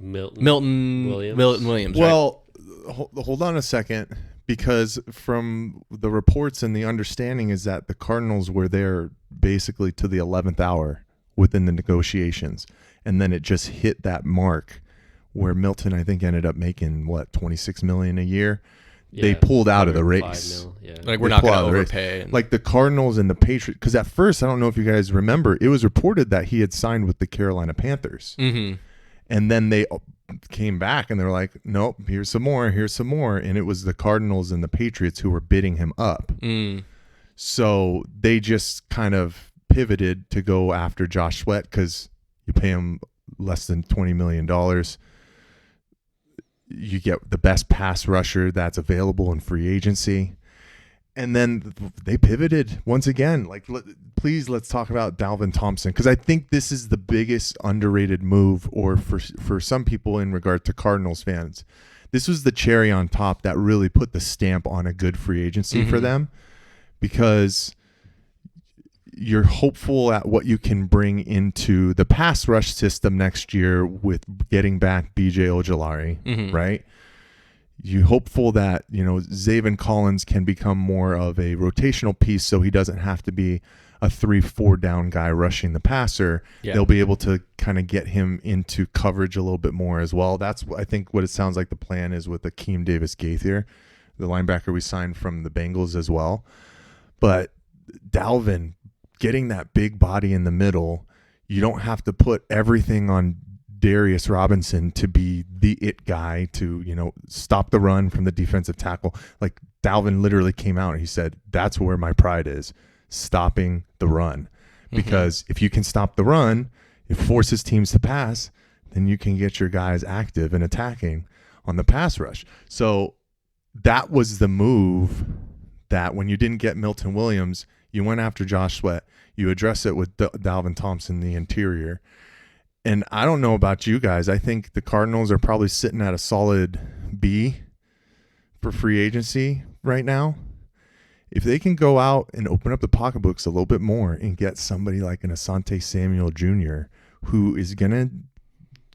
Milton Williams. Well, hold on a second, because from the reports and the understanding is that the Cardinals were there basically to the 11th hour within the negotiations, and then it just hit that mark where Milton, I think, ended up making $26 million a year. Yeah, they pulled out of the race. Like, we're not going to overpay. Like the Cardinals and the Patriots, because at first, I don't know if you guys remember, it was reported that he had signed with the Carolina Panthers. Mm-hmm. And then they came back and they were like, nope, here's some more. And it was the Cardinals and the Patriots who were bidding him up. So they just kind of pivoted to go after Josh Sweat because you pay him less than $20 million. You get the best pass rusher that's available in free agency. And then they pivoted once again. Like, please, let's talk about Dalvin Thompson, because I think this is the biggest underrated move, or for some people in regard to Cardinals fans. This was the cherry on top that really put the stamp on a good free agency for them, because you're hopeful at what you can bring into the pass rush system next year with getting back B.J. Ojulari, right? You hopeful that, Zaven Collins can become more of a rotational piece so he doesn't have to be a 3-4 down guy rushing the passer. Yeah. They'll be able to kind of get him into coverage a little bit more as well. That's, I think, what it sounds like the plan is with Akeem Davis-Gaither, the linebacker we signed from the Bengals as well. But Dalvin, getting that big body in the middle, you don't have to put everything on Darius Robinson to be the it guy to, stop the run from the defensive tackle. Like, Dalvin literally came out and he said, that's where my pride is, stopping the run. Because if you can stop the run, it forces teams to pass, then you can get your guys active and attacking on the pass rush. So that was the move that when you didn't get Milton Williams, you went after Josh Sweat. You address it with Dalvin Thompson, the interior. And I don't know about you guys. I think the Cardinals are probably sitting at a solid B for free agency right now. If they can go out and open up the pocketbooks a little bit more and get somebody like an Asante Samuel Jr., who is going to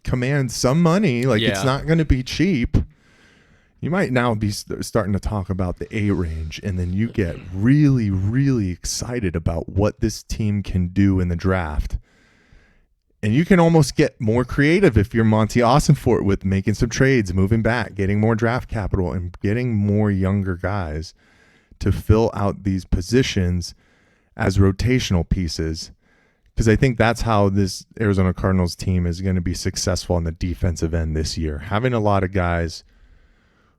command some money, it's not going to be cheap, you might now be starting to talk about the A range, and then you get really, really excited about what this team can do in the draft. And you can almost get more creative if you're Monty Ossenfort with making some trades, moving back, getting more draft capital, and getting more younger guys to fill out these positions as rotational pieces. Because I think that's how this Arizona Cardinals team is going to be successful on the defensive end this year. Having a lot of guys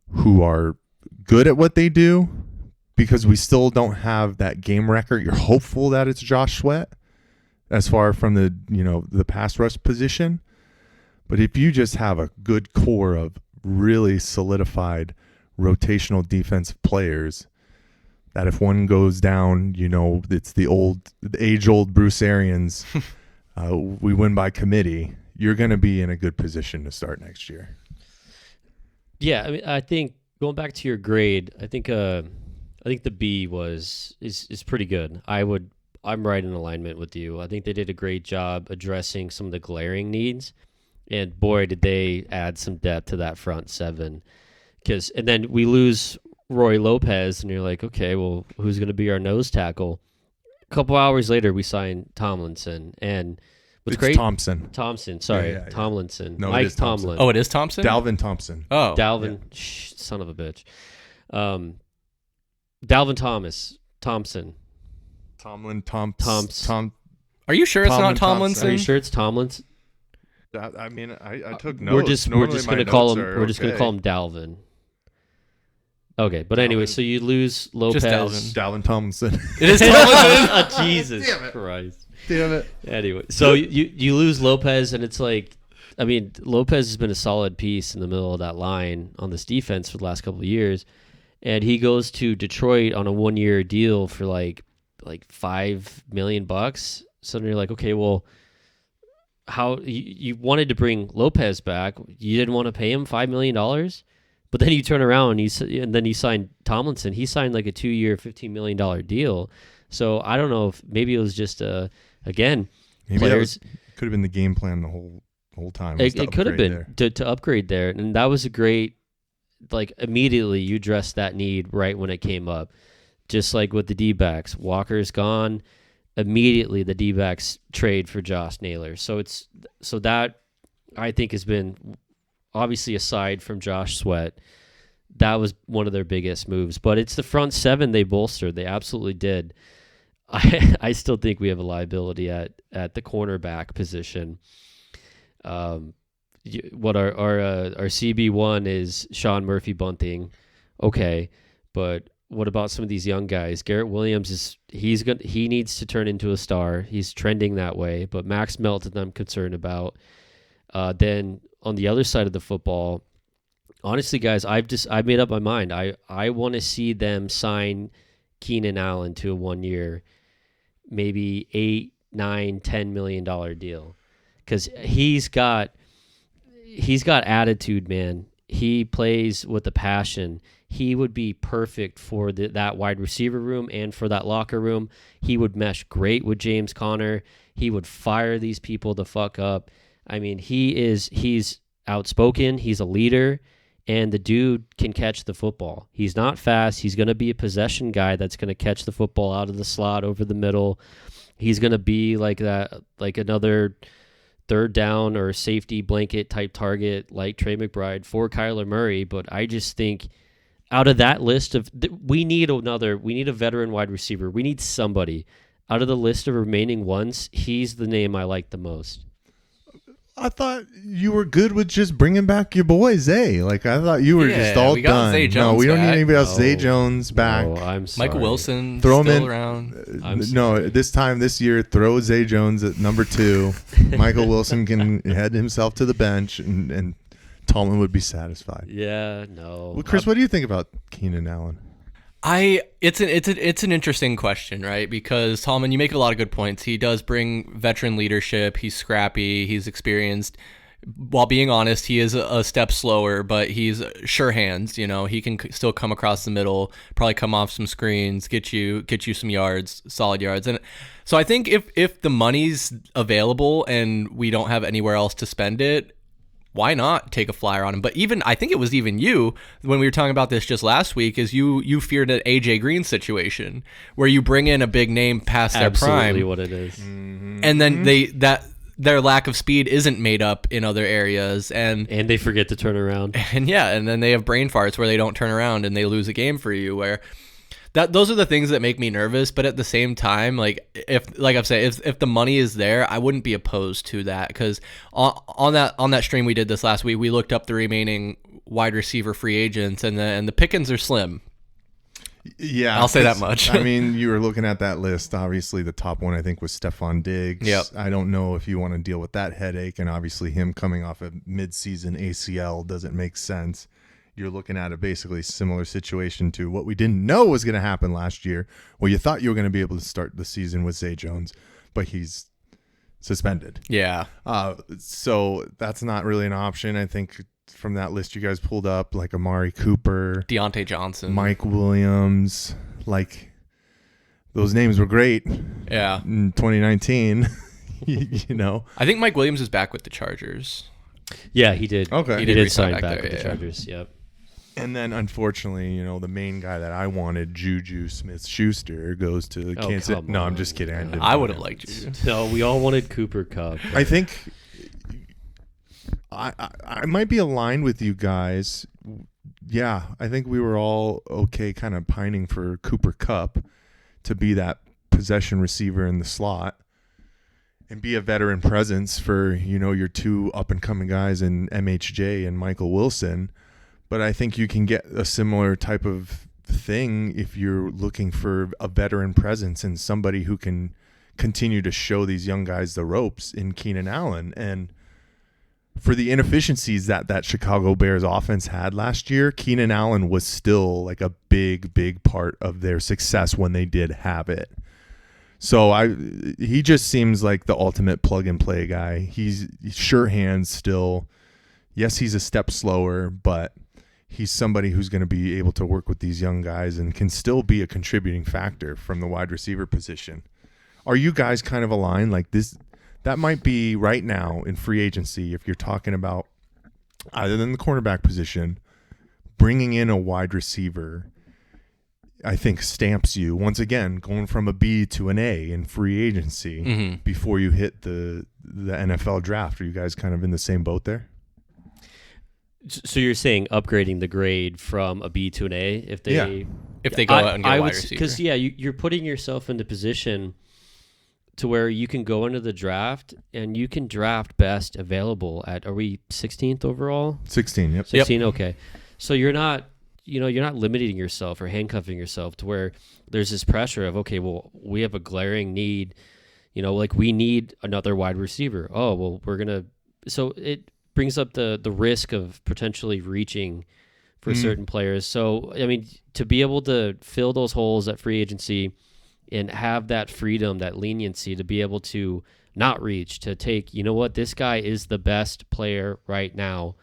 who are good at what they do, because we still don't have that game record. You're hopeful that it's Josh Sweat as far from the pass rush position. But if you just have a good core of really solidified rotational defensive players, that if one goes down, it's the age-old Bruce Arians, we win by committee, you're going to be in a good position to start next year. Yeah, I mean, I think going back to your grade, I think the B is pretty good. I'm right in alignment with you. I think they did a great job addressing some of the glaring needs, and boy, did they add some depth to that front seven. And then we lose Roy Lopez, and you're like, okay, well, who's going to be our nose tackle? A couple hours later, we signed Tomlinson, and what's great? Thompson, sorry, yeah. Tomlinson. No, Mike it is Thompson. Tomlin. Oh, it is Thompson? Dalvin Thompson. Oh. Dalvin, son of a bitch. Dalvin Thompson. Thompson. Are you sure it's not Tomlinson? Are you sure it's Tomlinson? I took notes. We're just going to call him. We're just going to call him Dalvin. Okay, but anyway, so you lose Lopez. Just Dalvin Tomlinson. It is Tomlinson. Oh, Jesus Christ. Damn it. Anyway, so you lose Lopez, and it's like, I mean, Lopez has been a solid piece in the middle of that line on this defense for the last couple of years, and he goes to Detroit on a 1-year deal for like $5 million. So then you're like, okay, well, how you wanted to bring Lopez back? You didn't want to pay him $5 million, but then you turn around and then you signed Tomlinson. He signed like a 2-year, $15 million deal. So I don't know if maybe it was just again, Maybe players. Could have been the game plan the whole time. It could have been to upgrade there, and that was a great. Like immediately, you addressed that need right when it came up. Just like with the D-backs, Walker's gone. Immediately, the D-backs trade for Josh Naylor. So that I think has been obviously aside from Josh Sweat, that was one of their biggest moves. But it's the front seven they bolstered. They absolutely did. I still think we have a liability at the cornerback position. What our CB1 is Sean Murphy Bunting, okay, but what about some of these young guys? Garrett Williams he needs to turn into a star. He's trending that way, but Max Melton I'm concerned about. Then on the other side of the football, honestly, guys, I've made up my mind. I want to see them sign Keenan Allen to a 1-year, maybe $8, $9, $10 million deal, because he's got attitude, man. He plays with a passion. He would be perfect for that wide receiver room and for that locker room. He would mesh great with James Conner. He would fire these people the fuck up. I mean, he's outspoken. He's a leader, and the dude can catch the football. He's not fast. He's going to be a possession guy that's going to catch the football out of the slot over the middle. He's going to be like that, like another third down or safety blanket type target like Trey McBride for Kyler Murray. But I just think out of that list we need a veteran wide receiver. We need somebody. Out of the list of remaining ones, he's the name I like the most. I thought you were good with just bringing back your boy Zay. Like I thought you were just all we got done. Zay Jones No, we don't need back. anybody else. No. Zay Jones back. No, I'm sorry. Michael Wilson Throw him still in. around. No, this year, throw Zay Jones at number 2. Michael Wilson can head himself to the bench, and Tallman would be satisfied. Yeah, no. Well, Chris, what do you think about Keenan Allen? It's an interesting question, right? Because Tallman, you make a lot of good points. He does bring veteran leadership. He's scrappy. He's experienced. While being honest, he is a step slower, but he's sure hands. You know, he can still come across the middle, probably come off some screens, get you some yards, solid yards. And so I think if the money's available and we don't have anywhere else to spend it, why not take a flyer on him? But I think it was even you when we were talking about this just last week, is you feared an AJ Green situation where you bring in a big name past their prime. Absolutely what it is. And then their lack of speed isn't made up in other areas, and they forget to turn around. And then they have brain farts where they don't turn around and they lose a game for you. Where those are the things that make me nervous. But at the same time, if the money is there, I wouldn't be opposed to that, because on that stream we did this last week, we looked up the remaining wide receiver free agents, and the pickings are slim. Yeah, I'll say that much. I mean, you were looking at that list. Obviously, the top one I think was Stephon Diggs. Yep. I don't know if you want to deal with that headache, and obviously him coming off a mid-season ACL doesn't make sense. You're looking at a basically similar situation to what we didn't know was going to happen last year, where you thought you were going to be able to start the season with Zay Jones, but he's suspended. Yeah. So that's not really an option. I think from that list you guys pulled up, like Amari Cooper, Deontay Johnson, Mike Williams, like those names were great. Yeah. In 2019, you know. I think Mike Williams is back with the Chargers. Yeah, he did. Okay. He did did re-sign sign back back with there, the yeah. Chargers. Yep. And then, unfortunately, the main guy that I wanted, Juju Smith-Schuster, goes to Kansas. come No, I'm on. just kidding. I would have liked you. No, we all wanted Cooper Kupp. I think I might be aligned with you guys. Yeah, I think we were all okay kind of pining for Cooper Kupp to be that possession receiver in the slot and be a veteran presence for, your 2 up-and-coming guys in MHJ and Michael Wilson. But I think you can get a similar type of thing if you're looking for a veteran presence and somebody who can continue to show these young guys the ropes in Keenan Allen. And for the inefficiencies that Chicago Bears offense had last year, Keenan Allen was still like a big part of their success when they did have it. So he just seems like the ultimate plug and play guy. He's sure hands still. Yes, he's a step slower, but he's somebody who's going to be able to work with these young guys and can still be a contributing factor from the wide receiver position. Are you guys kind of aligned like this? That might be right now in free agency, if you're talking about other than the cornerback position, bringing in a wide receiver, I think stamps you once again going from a B to an A in free agency before you hit the NFL draft. Are you guys kind of in the same boat there? So you're saying upgrading the grade from a B to an A if they go out and get a wide receiver? Because you're putting yourself in the position to where you can go into the draft and you can draft best available at, are we 16th overall? 16, yep. 16, okay. So you're not limiting yourself or handcuffing yourself to where there's this pressure of, okay, well, we have a glaring need, like we need another wide receiver. Oh, well, so it brings up the risk of potentially reaching for certain players. So, I mean, to be able to fill those holes at free agency and have that freedom, that leniency to be able to not reach, to take, this guy is the best player right now.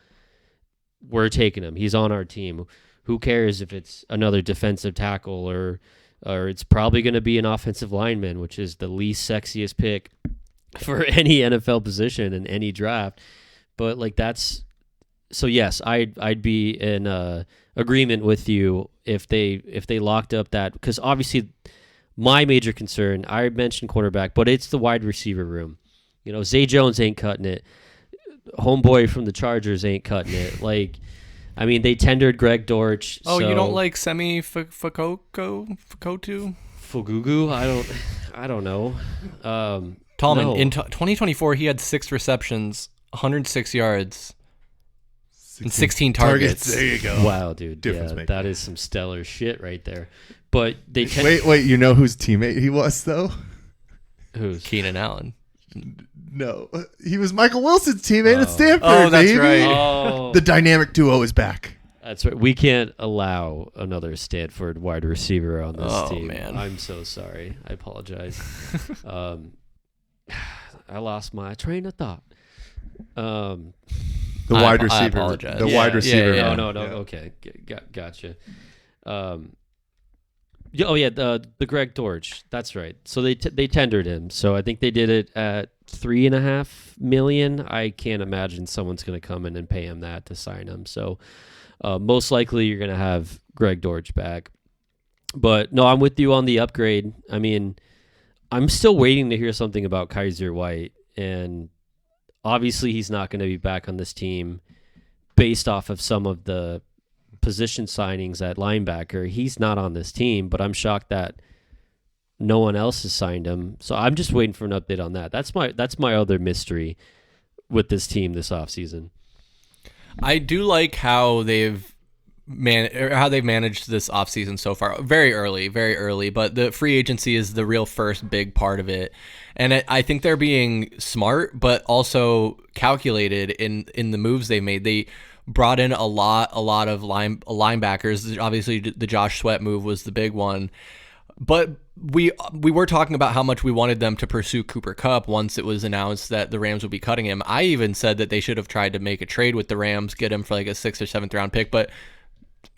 We're taking him. He's on our team. Who cares if it's another defensive tackle or it's probably going to be an offensive lineman, which is the least sexiest pick for any NFL position in any draft. But so yes, I'd be in agreement with you if they locked up that, because obviously my major concern, I mentioned quarterback, but it's the wide receiver room. Zay Jones ain't cutting it. Homeboy from the Chargers ain't cutting it. They tendered Greg Dortch. Oh, so. You don't like Semi Fakotu? Fugugu? I don't know. Tallman, no. in 2024, he had 6 receptions, 106 yards, and 16 targets. There you go. Wow, dude. Difference maker. That is some stellar shit right there. But they wait, you know whose teammate he was, though? Who's? Keenan Allen. No, he was Michael Wilson's teammate at Stanford. Oh, that's baby. right. Oh. The dynamic duo is back. That's right. We can't allow another Stanford wide receiver on this team. Man. I'm so sorry. I apologize. I lost my train of thought. The wide receiver. I apologize. The wide receiver. Yeah. No. Okay. Gotcha. The Greg Dortch. That's right. So they tendered him. So I think they did it at $3.5 million. I can't imagine someone's going to come in and pay him that to sign him. So most likely you're going to have Greg Dortch back. But no, I'm with you on the upgrade. I mean, I'm still waiting to hear something about Kaiser White, and obviously he's not going to be back on this team based off of some of the position signings at linebacker. He's not on this team, but I'm shocked that no one else has signed him. So I'm just waiting for an update on that. That's my other mystery with this team this offseason. I do like how they've managed this offseason so far. Very early, but the free agency is the real first big part of it. And I think they're being smart, but also calculated in the moves they made. They brought in a lot of linebackers. Obviously, the Josh Sweat move was the big one. But we were talking about how much we wanted them to pursue Cooper Kupp once it was announced that the Rams would be cutting him. I even said that they should have tried to make a trade with the Rams, get him for like a 6th or 7th round pick, but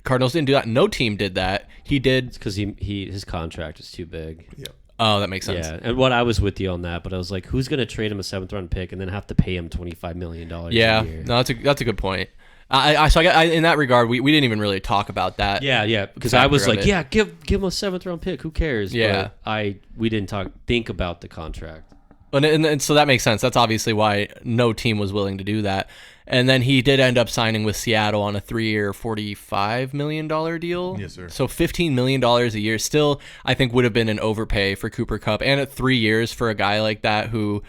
Cardinals didn't do that. No team did that. He did because his contract is too big. Yeah. Oh, that makes sense. Yeah, and I was with you on that, but I was like, who's going to trade him a 7th round pick and then have to pay him $25 million a year? No, that's a good point. So in that regard, we didn't even really talk about that. Yeah, because I was like, give him a 7th round pick. Who cares? Yeah, but we didn't think about the contract. And so that makes sense. That's obviously why no team was willing to do that. And then he did end up signing with Seattle on a 3-year, $45 million deal. Yes, sir. So $15 million a year still, I think, would have been an overpay for Cooper Kupp. And at 3 years for a guy like that who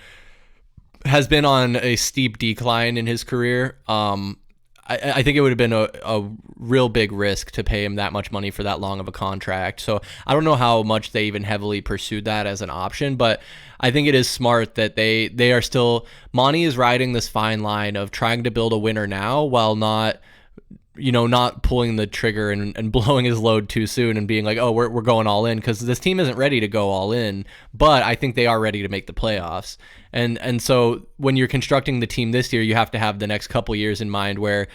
has been on a steep decline in his career, I think it would have been a real big risk to pay him that much money for that long of a contract. So I don't know how much they even heavily pursued that as an option, but I think it is smart that they are still, Monty is riding this fine line of trying to build a winner now while not pulling the trigger and blowing his load too soon and being like, oh, we're going all in, because this team isn't ready to go all in, but I think they are ready to make the playoffs. And so when you're constructing the team this year, you have to have the next couple years in mind where,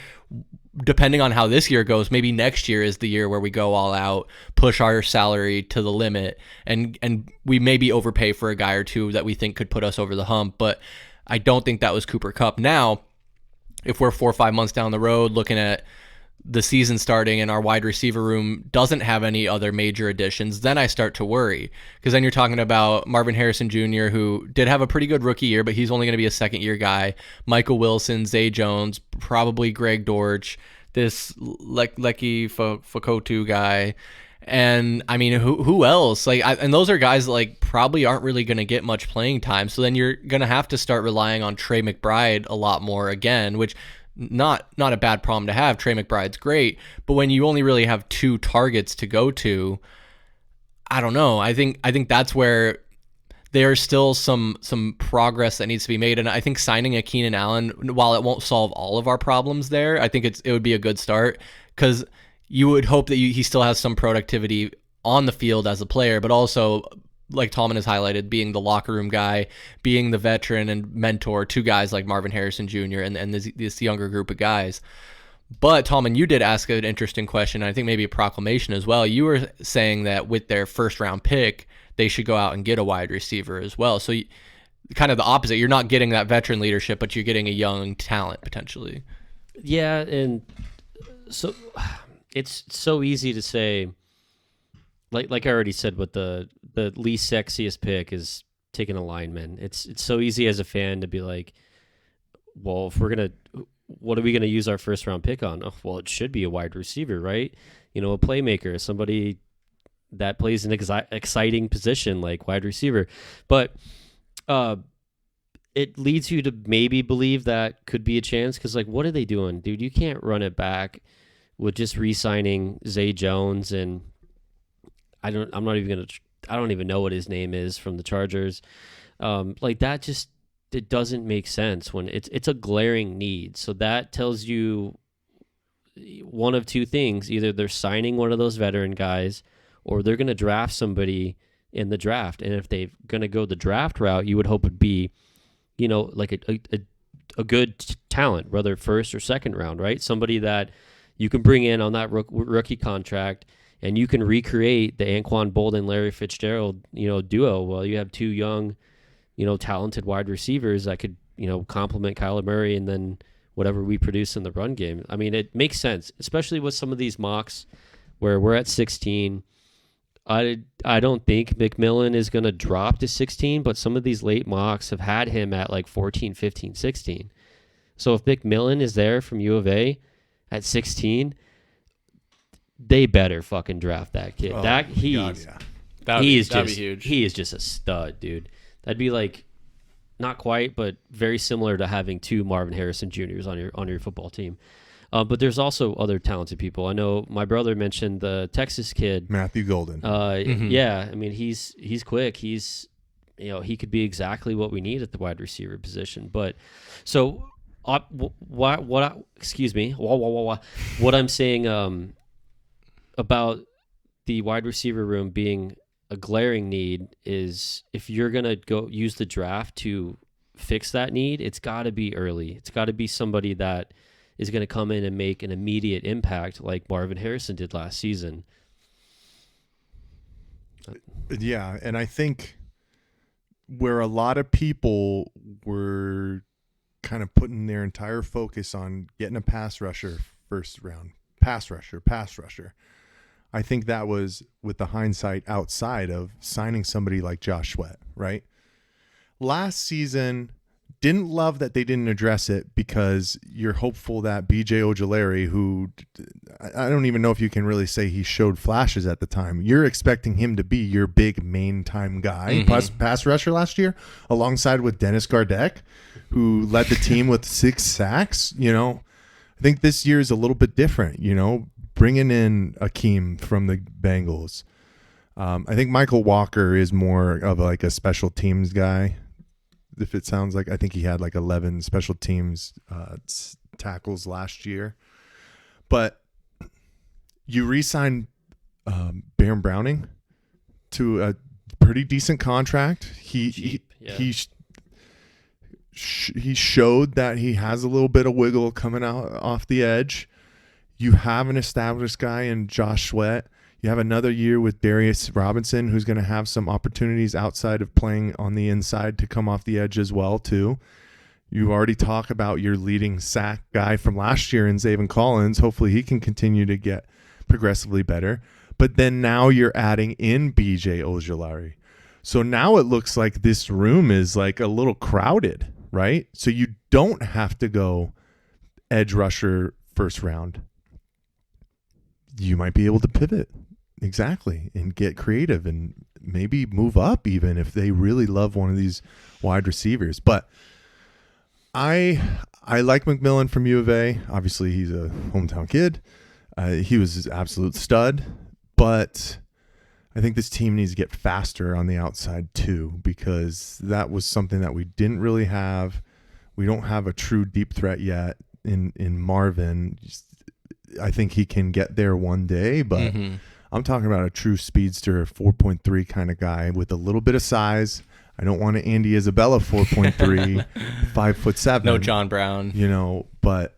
depending on how this year goes, maybe next year is the year where we go all out, push our salary to the limit, and we maybe overpay for a guy or two that we think could put us over the hump. But I don't think that was Cooper Kupp. Now, if we're 4 or 5 months down the road looking at the season starting and our wide receiver room doesn't have any other major additions, then I start to worry, because then you're talking about Marvin Harrison Jr., who did have a pretty good rookie year, but he's only going to be a second-year guy. Michael Wilson, Zay Jones, probably Greg Dortch, this Lecky Fokotu guy. And I mean, who else? And those are guys that probably aren't really going to get much playing time. So then you're going to have to start relying on Trey McBride a lot more again, which not a bad problem to have. Trey McBride's great, but when you only really have 2 targets to go to, I don't know. I think that's where there's still some progress that needs to be made. And I think signing a Keenan Allen, while it won't solve all of our problems there, I think it would be a good start, because you would hope that he still has some productivity on the field as a player, but also, like Tallman has highlighted, being the locker room guy, being the veteran and mentor to guys like Marvin Harrison Jr. and this younger group of guys. But Tallman, you did ask an interesting question, and I think maybe a proclamation as well. You were saying that with their first round pick, they should go out and get a wide receiver as well. So kind of the opposite. You're not getting that veteran leadership, but you're getting a young talent potentially. Yeah, and so it's so easy to say, like I already said, with the least sexiest pick is taking a lineman. It's so easy as a fan to be like, well, if what are we gonna use our first round pick on? Oh, well, it should be a wide receiver, right? A playmaker, somebody that plays an exciting position like wide receiver. But it leads you to maybe believe that could be a chance, because what are they doing, dude? You can't run it back with just re-signing Zay Jones, and I don't even know what his name is from the Chargers. That just, it doesn't make sense when it's a glaring need. So that tells you one of two things: either they're signing one of those veteran guys, or they're going to draft somebody in the draft. And if they're going to go the draft route, you would hope it'd be, a good talent, whether first or second round, right? Somebody that you can bring in on that rookie contract, and you can recreate the Anquan Boldin, Larry Fitzgerald, duo. Well, you have 2 young, talented wide receivers that could, complement Kyler Murray, and then whatever we produce in the run game. I mean, it makes sense, especially with some of these mocks where we're at 16. I don't think McMillan is going to drop to 16, but some of these late mocks have had him at 14, 15, 16. So if McMillan is there from U of A at 16, they better fucking draft that kid. Oh, that'd be huge. He is just a stud, dude. That'd be not quite, but very similar to having 2 Marvin Harrison Jr.'s on your football team. But there's also other talented people. I know my brother mentioned the Texas kid, Matthew Golden. Yeah, I mean he's quick. He's he could be exactly what we need at the wide receiver position. But so what I'm saying about the wide receiver room being a glaring need is, if you're going to go use the draft to fix that need, it's got to be early. It's got to be somebody that is going to come in and make an immediate impact like Marvin Harrison did last season. Yeah, and I think where a lot of people were kind of putting their entire focus on getting a pass rusher first round, pass rusher. I think that was with the hindsight outside of signing somebody like Josh Sweat, right? Last season, didn't love that they didn't address it, because you're hopeful that BJ Ojulari, who I don't even know if you can really say he showed flashes at the time, you're expecting him to be your big main time guy, pass rusher last year, alongside with Dennis Gardeck, who led the team with 6 sacks. I think this year is a little bit different, bringing in Akeem from the Bengals. I think Michael Walker is more of like a special teams guy. If it sounds like, I think he had like 11 special teams tackles last year. But you re-signed Baron Browning to a pretty decent contract. He showed that he has a little bit of wiggle coming out off the edge. You have an established guy in Josh Sweat. You have another year with Darius Robinson, who's going to have some opportunities outside of playing on the inside to come off the edge as well, too. You already talk about your leading sack guy from last year in Zaven Collins. Hopefully he can continue to get progressively better. But then now you're adding in BJ Ojulari. So now it looks like this room is like a little crowded, right? So you don't have to go edge rusher first round. You might be able to pivot. Exactly. And get creative and maybe move up even if they really love one of these wide receivers. But I like McMillan from U of A. Obviously, he's a hometown kid. He was an absolute stud. But I think this team needs to get faster on the outside too, because that was something that we didn't really have. We don't have a true deep threat yet in Marvin. I think he can get there one day, but I'm talking about a true speedster, 4.3 kind of guy with a little bit of size. I don't want an Andy Isabella 4.3, 5'7". No John Brown. But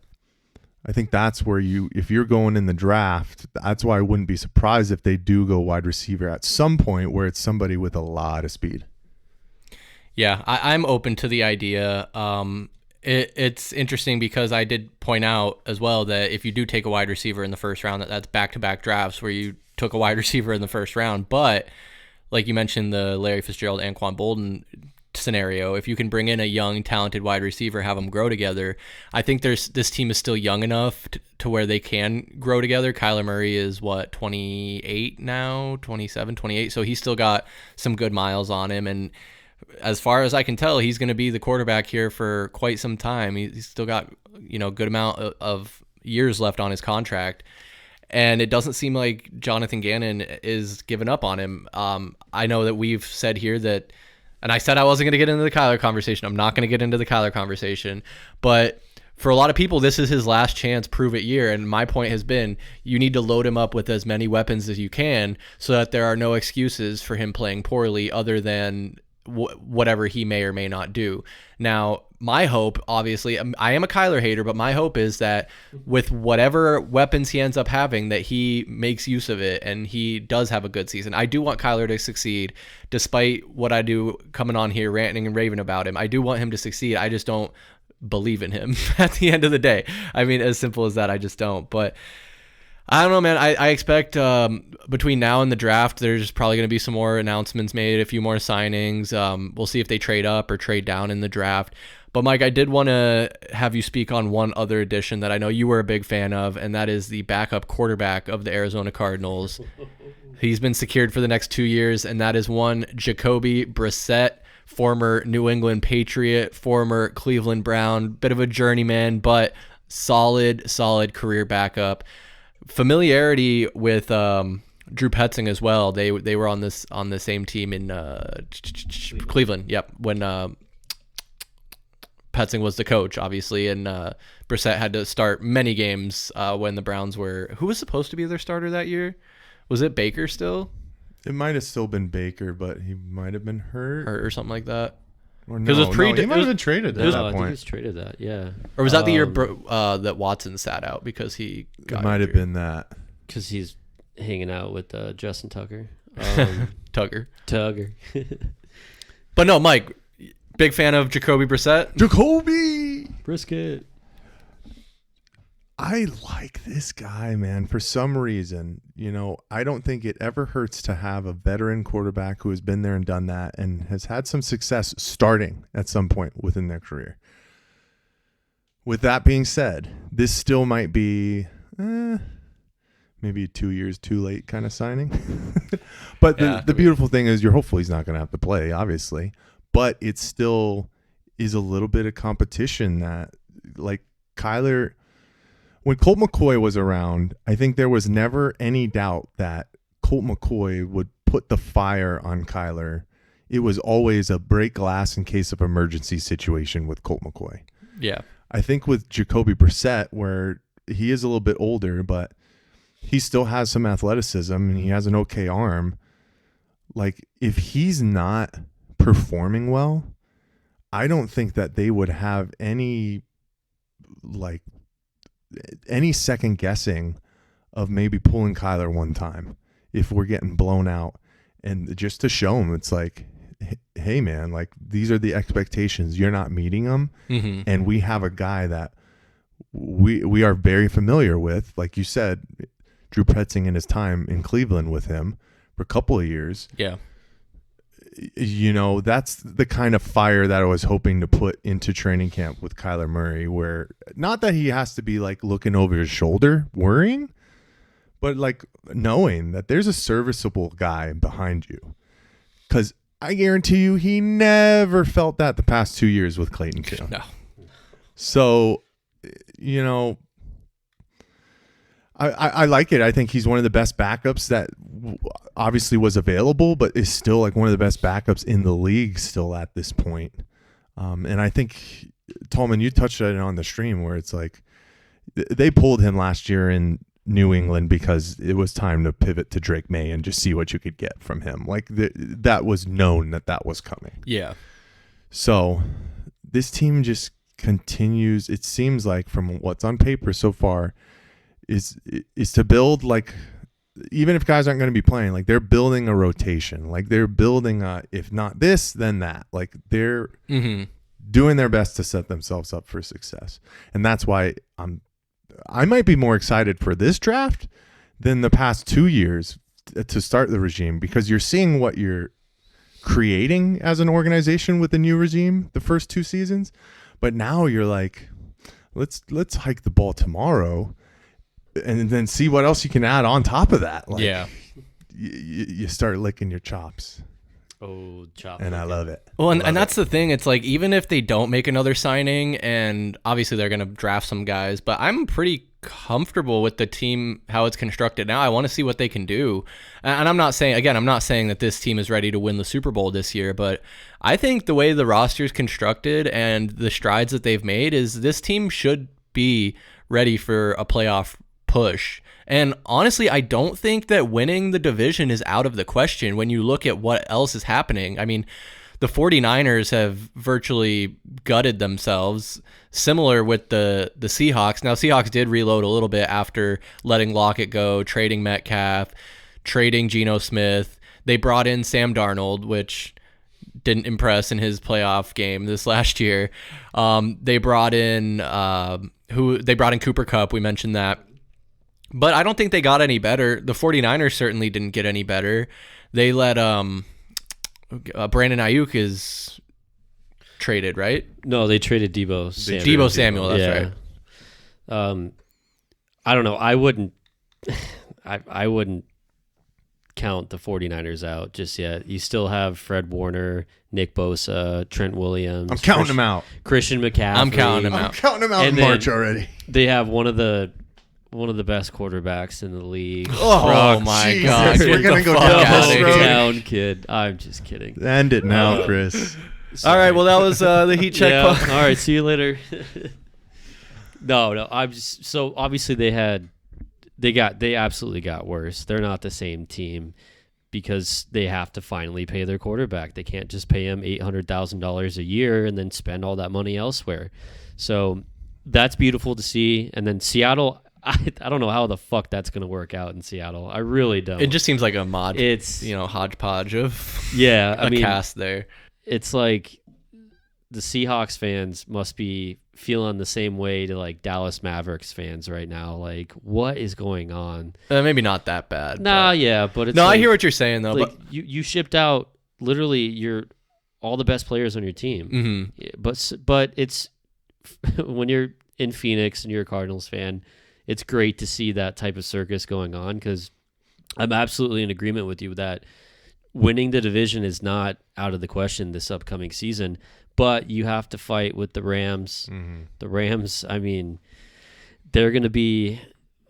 I think that's where if you're going in the draft, that's why I wouldn't be surprised if they do go wide receiver at some point where it's somebody with a lot of speed. Yeah, I'm open to the idea. It's interesting because I did point out as well that if you do take a wide receiver in the first round, that's back-to-back drafts where you took a wide receiver in the first round. But like you mentioned, the Larry Fitzgerald, Anquan Bolden scenario, if you can bring in a young, talented wide receiver, have them grow together, I think this team is still young enough to where they can grow together. Kyler Murray is 28 now, 27, 28. So he's still got some good miles on him. And as far as I can tell, he's going to be the quarterback here for quite some time. He's still got, good amount of years left on his contract. And it doesn't seem like Jonathan Gannon is giving up on him. I know that we've said here that, and I said I wasn't going to get into the Kyler conversation. I'm not going to get into the Kyler conversation. But for a lot of people, this is his last chance, prove it year. And my point has been, you need to load him up with as many weapons as you can so that there are no excuses for him playing poorly other than whatever he may or may not do. Now, my hope, obviously, I am a Kyler hater, but my hope is that with whatever weapons he ends up having, that he makes use of it and he does have a good season. I do want Kyler to succeed, despite what I do coming on here ranting and raving about him. I do want him to succeed. I just don't believe in him at the end of the day. I mean, as simple as that, I just don't. But I don't know, man. I expect between now and the draft, there's probably going to be some more announcements made, a few more signings. We'll see if they trade up or trade down in the draft. But, Mike, I did want to have you speak on one other addition that I know you were a big fan of, and that is the backup quarterback of the Arizona Cardinals. He's been secured for the next 2 years, and that is one Jacoby Brissett, former New England Patriot, former Cleveland Brown, bit of a journeyman, but solid career backup. Familiarity with Drew Petzing as well. They were on the same team in Cleveland. Yep, when Petzing was the coach, obviously, and Brissett had to start many games when the Browns were. Who was supposed to be their starter that year? Was it Baker still? It might have still been Baker, but he might have been hurt or something like that. Or no, he might have been traded at that point. I think he was traded that, yeah. Or was that the year that Watson sat out because he got It might have been that. Because he's hanging out with Justin Tucker. Tugger. But no, Mike, big fan of Jacoby Brissett. Jacoby! Brisket. I like this guy, man. For some reason, I don't think it ever hurts to have a veteran quarterback who has been there and done that and has had some success starting at some point within their career. With that being said, this still might be maybe 2 years too late kind of signing. But the beautiful thing is hopefully he's not going to have to play, obviously. But it still is a little bit of competition that, like, Kyler when Colt McCoy was around, I think there was never any doubt that Colt McCoy would put the fire on Kyler. It was always a break glass in case of emergency situation with Colt McCoy. Yeah. I think with Jacoby Brissett, where he is a little bit older, but he still has some athleticism and he has an okay arm. Like, if he's not performing well, I don't think that they would have any second guessing of maybe pulling Kyler one time if we're getting blown out. And just to show him, it's like, hey man, like, these are the expectations. You're not meeting them. Mm-hmm. And we have a guy that we are very familiar with. Like you said, Drew Pretzing in his time in Cleveland with him for a couple of years. Yeah. You know, that's the kind of fire that I was hoping to put into training camp with Kyler Murray, where not that he has to be like looking over his shoulder worrying, but like knowing that there's a serviceable guy behind you. Because I guarantee you he never felt that the past 2 years with Clayton Tune. No. So, you know, I like it. I think he's one of the best backups that obviously was available, but is still like one of the best backups in the league still at this point. And I think, Tallman, you touched on it on the stream where it's like they pulled him last year in New England because it was time to pivot to Drake May and just see what you could get from him. Like that was known that was coming. Yeah. So this team just continues, it seems like, from what's on paper so far, is to build, like, even if guys aren't going to be playing, like, they're building a rotation. Like, they're building if not this, then that. Like, they're doing their best to set themselves up for success. And that's why I might be more excited for this draft than the past 2 years to start the regime, because you're seeing what you're creating as an organization with the new regime the first 2 seasons. But now you're like, let's hike the ball tomorrow and then see what else you can add on top of that. Like, yeah. You start licking your chops. Oh, chop. And I love it. Well, and that's the thing. It's like, even if they don't make another signing, and obviously they're going to draft some guys, but I'm pretty comfortable with the team, how it's constructed now. I want to see what they can do. And I'm not saying that this team is ready to win the Super Bowl this year, but I think the way the roster is constructed and the strides that they've made is this team should be ready for a playoff push. And honestly, I don't think that winning the division is out of the question when you look at what else is happening. I mean, the 49ers have virtually gutted themselves, similar with the Seahawks. Now, Seahawks did reload a little bit after letting Lockett go, trading Metcalf, trading Geno Smith. They brought in Sam Darnold, which didn't impress in his playoff game this last year. They brought in Cooper Kupp. We mentioned that. But I don't think they got any better. The 49ers certainly didn't get any better. They let Brandon Ayuk is traded, right? No, they traded Deebo Samuel. Deebo Samuel, that's right. I don't know. I wouldn't count the 49ers out just yet. You still have Fred Warner, Nick Bosa, Trent Williams. I'm counting them out. Christian McCaffrey. I'm counting them out in March already. They have one of the best quarterbacks in the league. Oh my God! We're gonna go down, kid. I'm just kidding. End it now, Chris. All right. Well, that was the heat check. Yeah. All right. See you later. No. I'm just so obviously they absolutely got worse. They're not the same team because they have to finally pay their quarterback. They can't just pay him $800,000 a year and then spend all that money elsewhere. So that's beautiful to see. And then Seattle. I don't know how the fuck that's going to work out in Seattle. I really don't. It just seems like a hodgepodge of cast there. It's like the Seahawks fans must be feeling the same way to like Dallas Mavericks fans right now. Like, what is going on? Maybe not that bad. Nah, yeah, but it's I hear what you're saying though. Like, but you shipped out literally all the best players on your team. Mm-hmm. But it's when you're in Phoenix and you're a Cardinals fan, it's great to see that type of circus going on, because I'm absolutely in agreement with you that winning the division is not out of the question this upcoming season, but you have to fight with the Rams. Mm-hmm. The Rams, I mean, they're going to be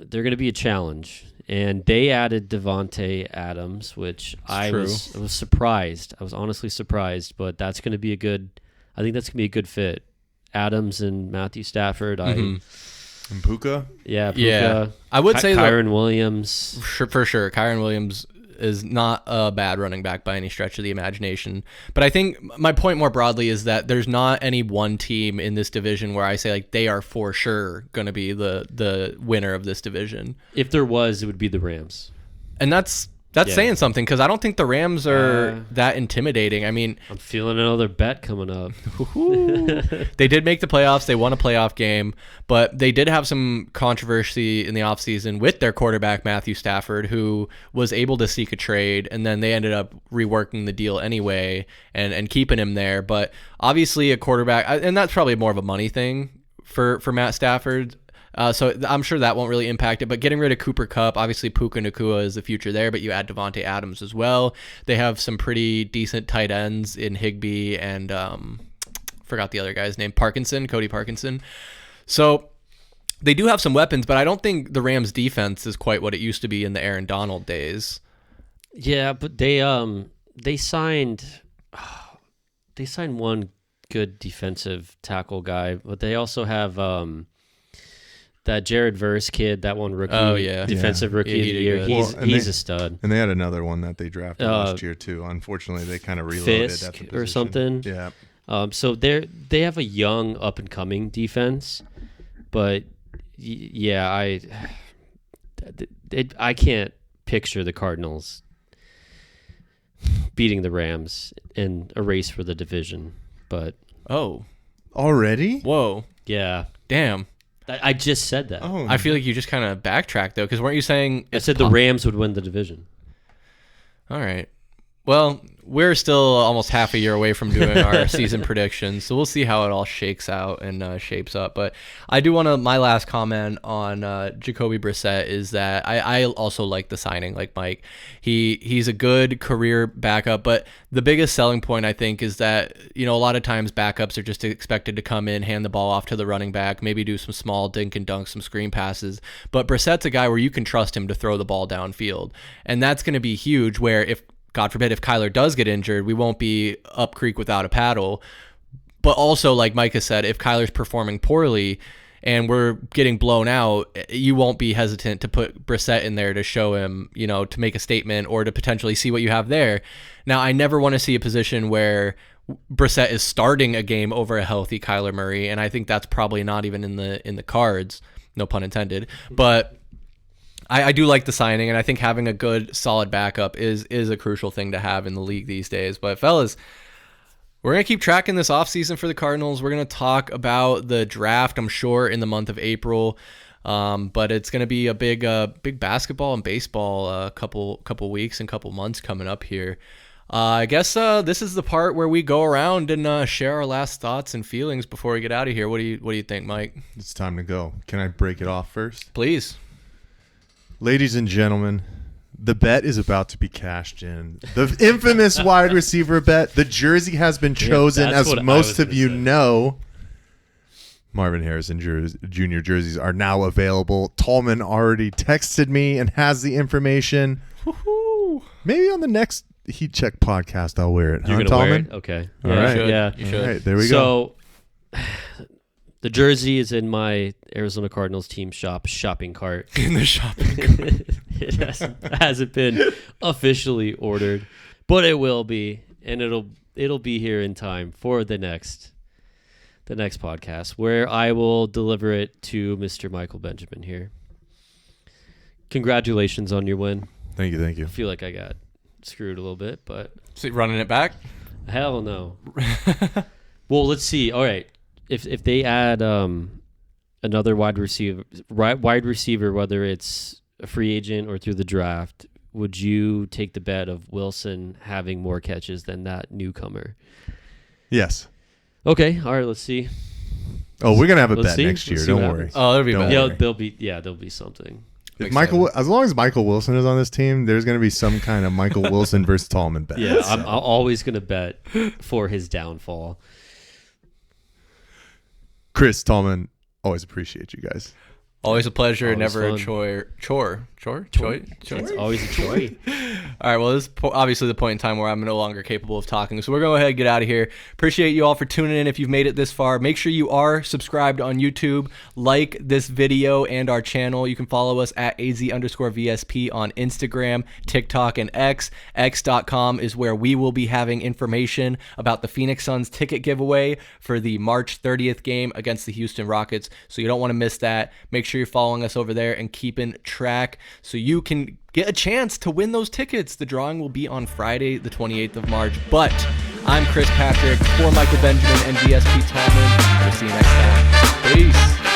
a challenge. And they added Devontae Adams, which I was surprised. I was honestly surprised, but that's going to be I think that's going to be a good fit. Adams and Matthew Stafford. And Puka? Yeah, Puka. Yeah. I would say Kyron Williams. For sure. Kyron Williams is not a bad running back by any stretch of the imagination. But I think my point more broadly is that there's not any one team in this division where I say like they are for sure going to be the winner of this division. If there was, it would be the Rams. And that's saying something, because I don't think the Rams are that intimidating. I mean, I'm feeling another bet coming up. They did make the playoffs. They won a playoff game, but they did have some controversy in the offseason with their quarterback, Matthew Stafford, who was able to seek a trade, and then they ended up reworking the deal anyway and keeping him there. But obviously a quarterback, and that's probably more of a money thing for Matt Stafford. So I'm sure that won't really impact it. But getting rid of Cooper Kupp, obviously Puka Nacua is the future there, but you add Devontae Adams as well. They have some pretty decent tight ends in Higbee and forgot the other guy's name, Cody Parkinson. So they do have some weapons, but I don't think the Rams defense is quite what it used to be in the Aaron Donald days. Yeah, but they signed one good defensive tackle guy, but they also have that Jared Verse kid, that one rookie, defensive rookie of the year. He's a stud. And they had another one that they drafted last year too. Unfortunately, they kind of reloaded Fisk at the position. or something. Yeah. So they have a young up and coming defense, but I can't picture the Cardinals beating the Rams in a race for the division. But already? Whoa. Yeah. Damn. I just said that. Oh, I feel like you just kind of backtracked, though, because weren't you saying... I said the Rams would win the division. All right. Well, we're still almost half a year away from doing our season predictions, so we'll see how it all shakes out and shapes up. But I do want to... My last comment on Jacoby Brissett is that I also like the signing, like Mike. He's a good career backup, but the biggest selling point, I think, is that, a lot of times backups are just expected to come in, hand the ball off to the running back, maybe do some small dink and dunk, some screen passes. But Brissett's a guy where you can trust him to throw the ball downfield. And that's going to be huge, where if, God forbid, if Kyler does get injured, we won't be up creek without a paddle. But also, like Micah said, if Kyler's performing poorly and we're getting blown out, you won't be hesitant to put Brissett in there to show him, to make a statement or to potentially see what you have there. Now, I never want to see a position where Brissett is starting a game over a healthy Kyler Murray, and I think that's probably not even in the cards, no pun intended. But I do like the signing, and I think having a good, solid backup is a crucial thing to have in the league these days. But fellas, we're going to keep tracking this offseason for the Cardinals. We're going to talk about the draft, I'm sure, in the month of April. But it's going to be a big basketball and baseball couple weeks and couple months coming up here. I guess this is the part where we go around and share our last thoughts and feelings before we get out of here. What do you think, Mike? It's time to go. Can I break it off first? Please. Ladies and gentlemen, the bet is about to be cashed in. The infamous wide receiver bet. The jersey has been chosen, as most of you know. Marvin Harrison Jr. jerseys are now available. Tallman already texted me and has the information. Woo-hoo. Maybe on the next Heat Check podcast I'll wear it. You're going to wear it? Okay. All right. You should. All right, there we go. So the jersey is in my Arizona Cardinals team shopping cart. In the shopping cart. It hasn't been officially ordered, but it will be, and it'll be here in time for the next podcast, where I will deliver it to Mr. Michael Benjamin here. Congratulations on your win. Thank you. I feel like I got screwed a little bit, but So running it back? Hell no. Well, let's see. All right. If they add another wide receiver, whether it's a free agent or through the draft, would you take the bet of Wilson having more catches than that newcomer? Yes. Okay. All right. Let's see. Oh, we're gonna have a Let's bet see. next year. Let's see Don't what worry. happens. Oh, there'll be Don't better. worry. There'll be something. As long as Michael Wilson is on this team, there's going to be some kind of Michael Wilson versus Tallman bet. Yeah, I'm always going to bet for his downfall. Chris, Tallman, always appreciate you guys. Always a pleasure, Always never fun. a chore. It's always a joy. All right, well, this is obviously the point in time where I'm no longer capable of talking, so we're going to go ahead and get out of here. Appreciate you all for tuning in. If you've made it this far, make sure you are subscribed on YouTube, like this video and our channel. You can follow us at AZ_VSP on Instagram, TikTok, and X. X.com is where we will be having information about the Phoenix Suns ticket giveaway for the March 30th game against the Houston Rockets, so you don't want to miss that. Make sure you're following us over there and keeping track so you can get a chance to win those tickets. The drawing will be on Friday, the 28th of March. But I'm Chris Patrick for Michael Benjamin and VSP Tallman. We'll see you next time. Peace.